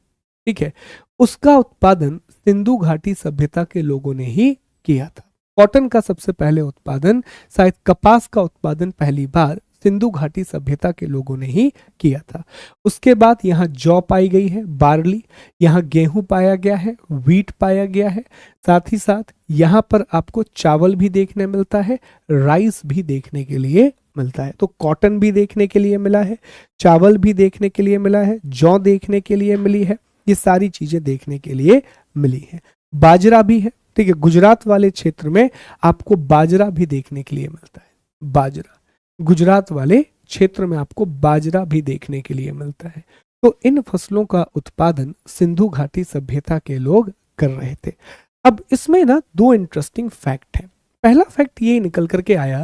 [SPEAKER 1] ठीक है, उसका उत्पादन सिंधु घाटी सभ्यता के लोगों ने ही किया था। कॉटन का सबसे पहले उत्पादन, शायद कपास का उत्पादन पहली बार सिंधु घाटी सभ्यता के लोगों ने ही किया था। उसके बाद यहाँ जौ पाई गई है, बार्ली, यहाँ गेहूं पाया गया है, व्हीट पाया गया है, साथ ही साथ यहाँ पर आपको चावल भी देखने मिलता है, राइस भी देखने के लिए मिलता है। तो कॉटन भी देखने के लिए मिला है, चावल भी देखने के लिए मिला है, जौ देखने के लिए मिली है, ये सारी चीजें देखने के लिए मिली है। बाजरा भी है, ठीक है, गुजरात वाले क्षेत्र में आपको बाजरा भी देखने के लिए मिलता है। बाजरा गुजरात वाले क्षेत्र में आपको बाजरा भी देखने के लिए मिलता है। तो इन फसलों का उत्पादन सिंधु घाटी सभ्यता के लोग कर रहे थे। अब इसमें ना दो इंटरेस्टिंग फैक्ट है। पहला फैक्ट ये निकल करके आया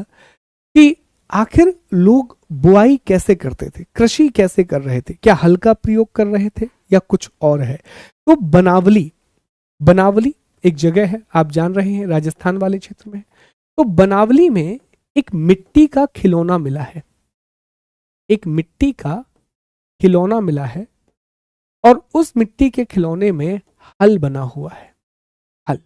[SPEAKER 1] कि आखिर लोग बुआई कैसे करते थे, कृषि कैसे कर रहे थे, क्या हल का प्रयोग कर रहे थे या कुछ और है। तो बनावली, बनावली एक जगह है, आप जान रहे हैं, राजस्थान वाले क्षेत्र में। तो बनावली में एक मिट्टी का खिलौना मिला है, एक मिट्टी का खिलौना मिला है, और उस मिट्टी के खिलौने में हल बना हुआ है। हल,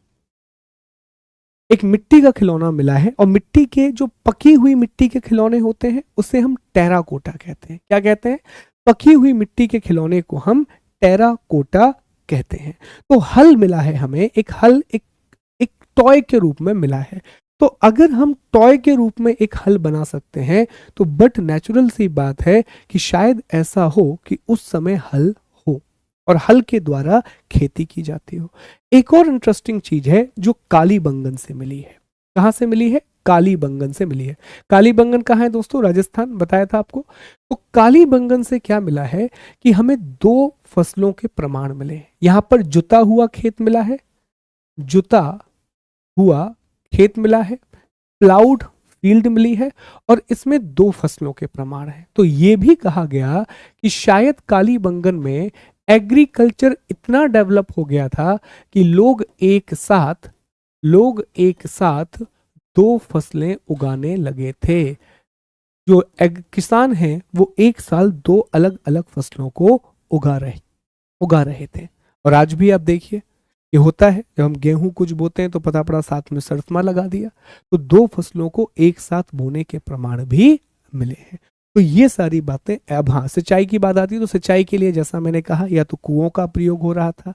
[SPEAKER 1] एक मिट्टी का खिलौना मिला है, और मिट्टी के जो पकी हुई मिट्टी के खिलौने होते हैं उसे हम टेराकोटा कहते हैं। क्या कहते हैं? पकी हुई मिट्टी के खिलौने को हम टेराकोटा कहते हैं। तो हल मिला है हमें, एक हल एक टॉय के रूप में मिला है। तो अगर हम टॉय के रूप में एक हल बना सकते हैं तो बट नेचुरल सी बात है कि शायद ऐसा हो कि उस समय हल हो और हल के द्वारा खेती की जाती हो। एक और इंटरेस्टिंग चीज है जो कालीबंगन से मिली है। कहां से मिली है? कालीबंगन से मिली है। कालीबंगन कहाँ है दोस्तों? राजस्थान, बताया था आपको। तो कालीबंगन से क्या मिला है कि हमें दो फसलों के प्रमाण मिले हैं। यहां पर जुता हुआ खेत मिला है, जुता हुआ खेत मिला है, प्लाउड फील्ड मिली है, और इसमें दो फसलों के प्रमाण है। तो यह भी कहा गया कि शायद कालीबंगन में एग्रीकल्चर इतना डेवलप हो गया था कि लोग एक साथ दो फसलें उगाने लगे थे। जो किसान हैं वो एक साल दो अलग अलग फसलों को उगा रहे थे। और आज भी आप देखिए, ये होता है, जब हम गेहूं कुछ बोते हैं तो पता पड़ा साथ में सरसमा लगा दिया। तो दो फसलों को एक साथ बोने के प्रमाण भी मिले हैं। तो ये सारी बातें। अब हाँ, सिंचाई की बात आती है, तो सिंचाई के लिए जैसा मैंने कहा, या तो कुओं का प्रयोग हो रहा था,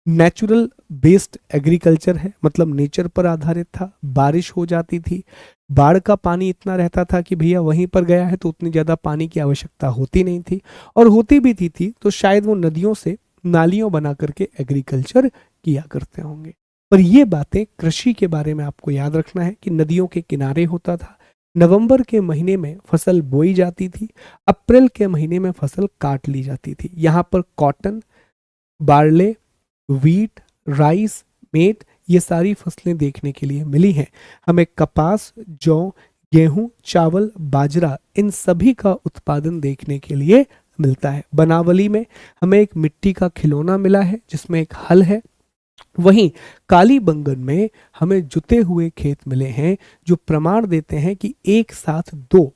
[SPEAKER 1] नेचुरल बेस्ड एग्रीकल्चर है, मतलब नेचर पर आधारित था, बारिश हो जाती थी, बाढ़ का पानी इतना रहता था कि भैया वहीं पर गया है तो उतनी ज्यादा पानी की आवश्यकता होती नहीं थी, और होती भी थी तो शायद वो नदियों से नालियों बना करके एग्रीकल्चर किया करते होंगे। पर ये बातें कृषि के बारे में आपको याद रखना है कि नदियों के किनारे होता था, नवंबर के महीने में फसल बोई जाती थी, अप्रैल के महीने में फसल काट ली जाती थी। यहाँ पर कॉटन, बार्ले, व्हीट, राइस, मेट, ये सारी फसलें देखने के लिए मिली हैं। हमें कपास, जौ, गेहूं, चावल, बाजरा, इन सभी का उत्पादन देखने के लिए मिलता है। बनावली में हमें एक मिट्टी का खिलौना मिला है जिसमें एक हल है। वहीं कालीबंगन में हमें जुते हुए खेत मिले हैं जो प्रमाण देते हैं कि एक साथ दो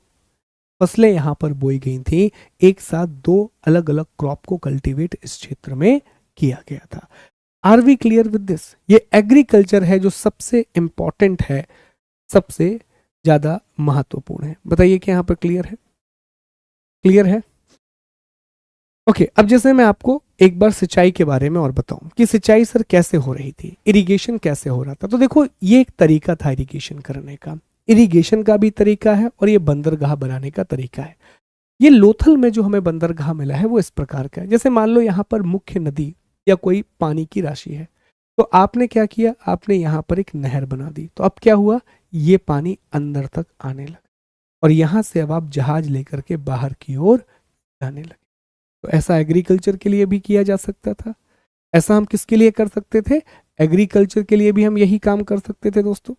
[SPEAKER 1] फसलें यहां पर बोई गई थी, एक साथ दो अलग अलग क्रॉप को कल्टीवेट इस क्षेत्र में किया गया था। Are we clear with this? ये एग्रीकल्चर है जो सबसे इंपॉर्टेंट है, सबसे ज्यादा महत्वपूर्ण है। बताइए कि यहां पर क्लियर है? क्लियर है? ओके, अब जैसे मैं आपको एक बार सिंचाई के बारे में और बताऊं कि सिंचाई सर कैसे हो रही थी, इरिगेशन कैसे हो रहा था। तो देखो, ये एक तरीका था इरिगेशन करने का, इरिगेशन का भी तरीका है और ये बंदरगाह बनाने का तरीका है। ये लोथल में जो हमें बंदरगाह मिला है वो इस प्रकार का है। जैसे मान लो यहाँ पर मुख्य नदी या कोई पानी की राशि है, तो आपने क्या किया, आपने यहाँ पर एक नहर बना दी। तो अब क्या हुआ, ये पानी अंदर तक आने लगा और यहां से अब आप जहाज लेकर के बाहर की ओर जाने लगे। तो ऐसा एग्रीकल्चर के लिए भी किया जा सकता था। ऐसा हम किसके लिए कर सकते थे? एग्रीकल्चर के लिए भी हम यही काम कर सकते थे दोस्तों,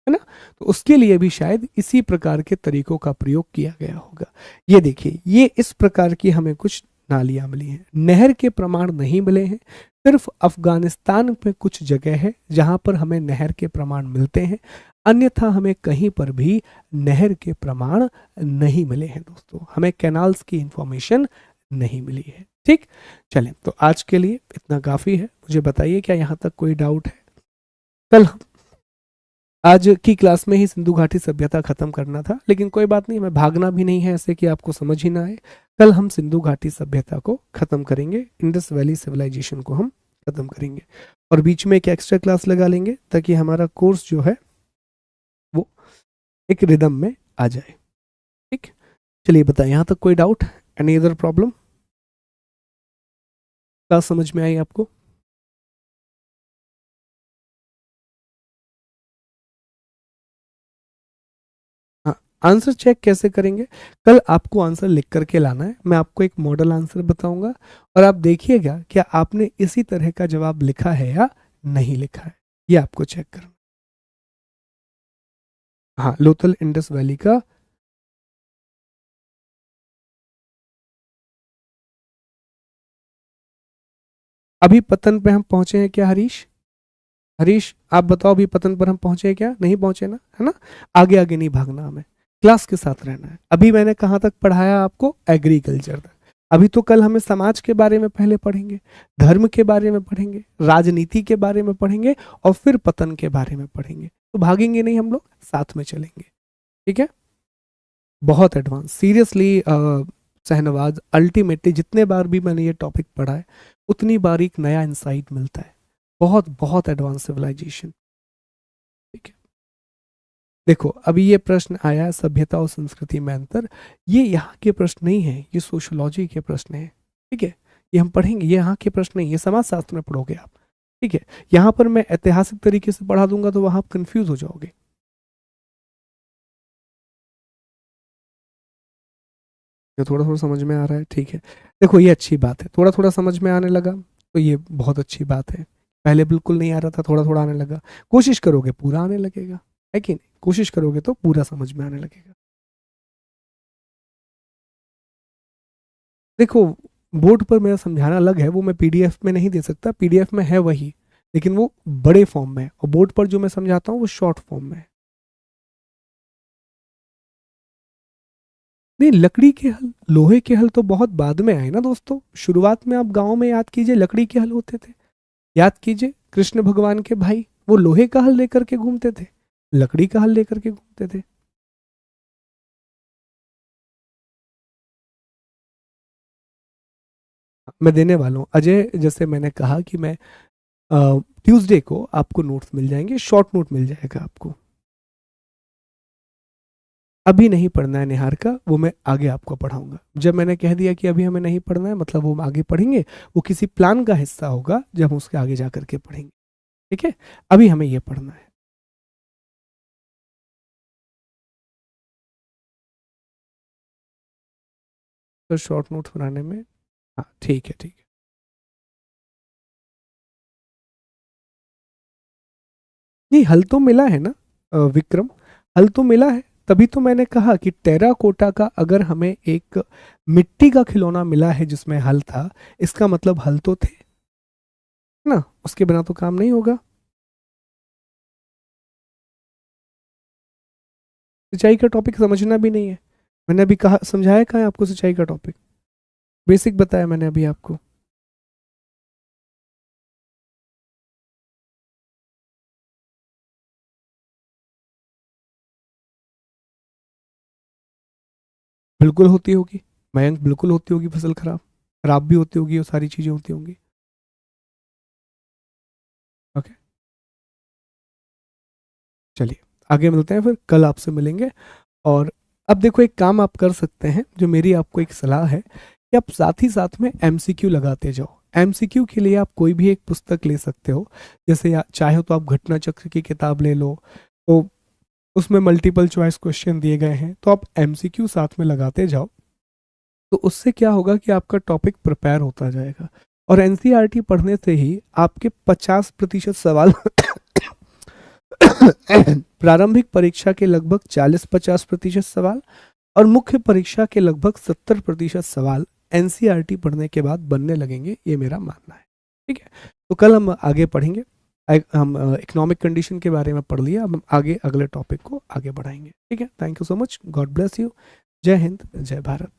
[SPEAKER 1] है ना। तो उसके लिए भी शायद इसी प्रकार के तरीकों का प्रयोग किया गया होगा। ये देखिए, ये इस प्रकार की हमें कुछ नालियां मिली हैं। नहर के प्रमाण नहीं मिले हैं, सिर्फ अफगानिस्तान में कुछ जगह है जहां पर हमें नहर के प्रमाण मिलते हैं, अन्यथा हमें कहीं पर भी नहर के प्रमाण नहीं मिले हैं दोस्तों। हमें कैनाल्स की इंफॉर्मेशन नहीं मिली है। ठीक, चलें तो आज के लिए इतना काफ़ी है। मुझे बताइए क्या यहाँ तक कोई डाउट है? कल आज की क्लास में ही सिंधु घाटी सभ्यता खत्म करना था, लेकिन कोई बात नहीं, हमें भागना भी नहीं है ऐसे कि आपको समझ ही ना आए। कल हम सिंधु घाटी सभ्यता को खत्म करेंगे, इंडस वैली सिविलाइजेशन को हम खत्म करेंगे, और बीच में एक एक्स्ट्रा क्लास लगा लेंगे ताकि हमारा कोर्स जो है वो एक रिदम में आ जाए। ठीक, चलिए बताएं यहाँ तक कोई doubt, any other problem? Class समझ में आई आपको? हाँ, आंसर चेक कैसे करेंगे? कल आपको आंसर लिख करके लाना है, मैं आपको एक मॉडल आंसर बताऊंगा और आप देखिएगा क्या आपने इसी तरह का जवाब लिखा है या नहीं लिखा है, ये आपको चेक करना। हाँ, लोथल इंडस वैली का अभी पतन पे हम पहुंचे हैं क्या हरीश? हरीश आप बताओ, अभी पतन पर हम पहुंचे हैं क्या? नहीं पहुंचे ना, है ना? आगे आगे नहीं भागना, हमें क्लास के साथ रहना है। अभी मैंने कहाँ तक पढ़ाया आपको? एग्रीकल्चर तक। अभी तो कल हमें समाज के बारे में पहले पढ़ेंगे, धर्म के बारे में पढ़ेंगे, राजनीति के बारे में पढ़ेंगे और फिर पतन के बारे में पढ़ेंगे। तो भागेंगे नहीं, हम लोग साथ में चलेंगे। ठीक है, बहुत एडवांस सीरियसली शहनवाज, अल्टीमेटली जितने बार भी मैंने ये टॉपिक पढ़ा है उतनी बार एक नया इंसाइट मिलता है। बहुत बहुत एडवांस सिविलाइजेशन। ठीक है, देखो अभी ये प्रश्न आया सभ्यता और संस्कृति में अंतर, ये यहाँ के प्रश्न नहीं है, ये सोशोलॉजी के प्रश्न है। ठीक है, ये हम पढ़ेंगे, ये यहाँ के प्रश्न नहीं, ये समाज शास्त्र में पढ़ोगे आप। ठीक है, यहाँ पर मैं ऐतिहासिक तरीके से पढ़ा दूंगा तो वहां आप कंफ्यूज हो जाओगे। ये थोड़ा थोड़ा समझ में आ रहा है? ठीक है, देखो ये अच्छी बात है, थोड़ा थोड़ा समझ में आने लगा तो ये बहुत अच्छी बात है। पहले बिल्कुल नहीं आ रहा था, थोड़ा थोड़ा आने लगा, कोशिश करोगे पूरा आने लगेगा, है कि नहीं? कोशिश करोगे तो पूरा समझ में आने लगेगा। देखो बोर्ड पर मेरा समझाना अलग है, वो मैं पीडीएफ में नहीं दे सकता, पीडीएफ में है वही, लेकिन वो बड़े फॉर्म में है, और बोर्ड पर जो मैं समझाता हूँ वो शॉर्ट फॉर्म में है। नहीं, लकड़ी के हल, लोहे के हल तो बहुत बाद में आए ना दोस्तों। शुरुआत में आप गांव में याद कीजिए, लकड़ी के हल होते थे। याद कीजिए कृष्ण भगवान के भाई वो लोहे का हल लेकर के घूमते थे, लकड़ी का हल लेकर के घूमते थे। मैं देने वाला हूँ अजय, जैसे मैंने कहा कि मैं ट्यूसडे को आपको नोट्स मिल जाएंगे, शॉर्ट नोट मिल जाएगा आपको। अभी नहीं पढ़ना है निहार का, वो मैं आगे आपको पढ़ाऊंगा। जब मैंने कह दिया कि अभी हमें नहीं पढ़ना है, मतलब वो हम आगे पढ़ेंगे, वो किसी प्लान का हिस्सा होगा जब हम उसके आगे जा करके पढ़ेंगे। ठीक है, अभी हमें ये पढ़ना है। तो शॉर्ट नोट बनाने में, हाँ ठीक है, ठीक है। नहीं, हल तो मिला है ना विक्रम, हल तो मिला है, तभी तो मैंने कहा कि टेराकोटा का अगर हमें एक मिट्टी का खिलौना मिला है जिसमें हल था, इसका मतलब हल तो थे ना, उसके बिना तो काम नहीं होगा। सिंचाई का टॉपिक समझना भी नहीं है, मैंने अभी कहा, समझाया कहाँ है आपको सिंचाई का टॉपिक? बेसिक बताया मैंने अभी आपको। बिल्कुल होती होगी मयंक, बिल्कुल होती होगी फसल खराब, खराब भी होती होगी और सारी चीजें होती होंगी। ओके, चलिए आगे मिलते हैं, फिर कल आपसे मिलेंगे। और अब देखो एक काम आप कर सकते हैं, जो मेरी आपको एक सलाह है कि आप साथ ही साथ में एमसीक्यू लगाते जाओ। एमसीक्यू के लिए आप कोई भी एक पुस्तक ले सकते हो, जैसे चाहे तो आप घटना चक्र की किताब ले लो, तो उसमें मल्टीपल चॉइस क्वेश्चन दिए गए हैं, तो आप एमसीक्यू साथ में लगाते जाओ। तो उससे क्या होगा कि आपका टॉपिक प्रिपेयर होता जाएगा, और एनसीईआरटी पढ़ने से ही आपके 50% सवाल प्रारंभिक परीक्षा के लगभग 40-50% सवाल और मुख्य परीक्षा के लगभग 70% सवाल एनसीईआरटी पढ़ने के बाद बनने लगेंगे, ये मेरा मानना है। ठीक है, तो कल हम आगे पढ़ेंगे। हम इकोनॉमिक कंडीशन के बारे में पढ़ लिया, अब हम आगे अगले टॉपिक को आगे बढ़ाएंगे। ठीक है, thank you so much, God bless you, जय हिंद, जय भारत।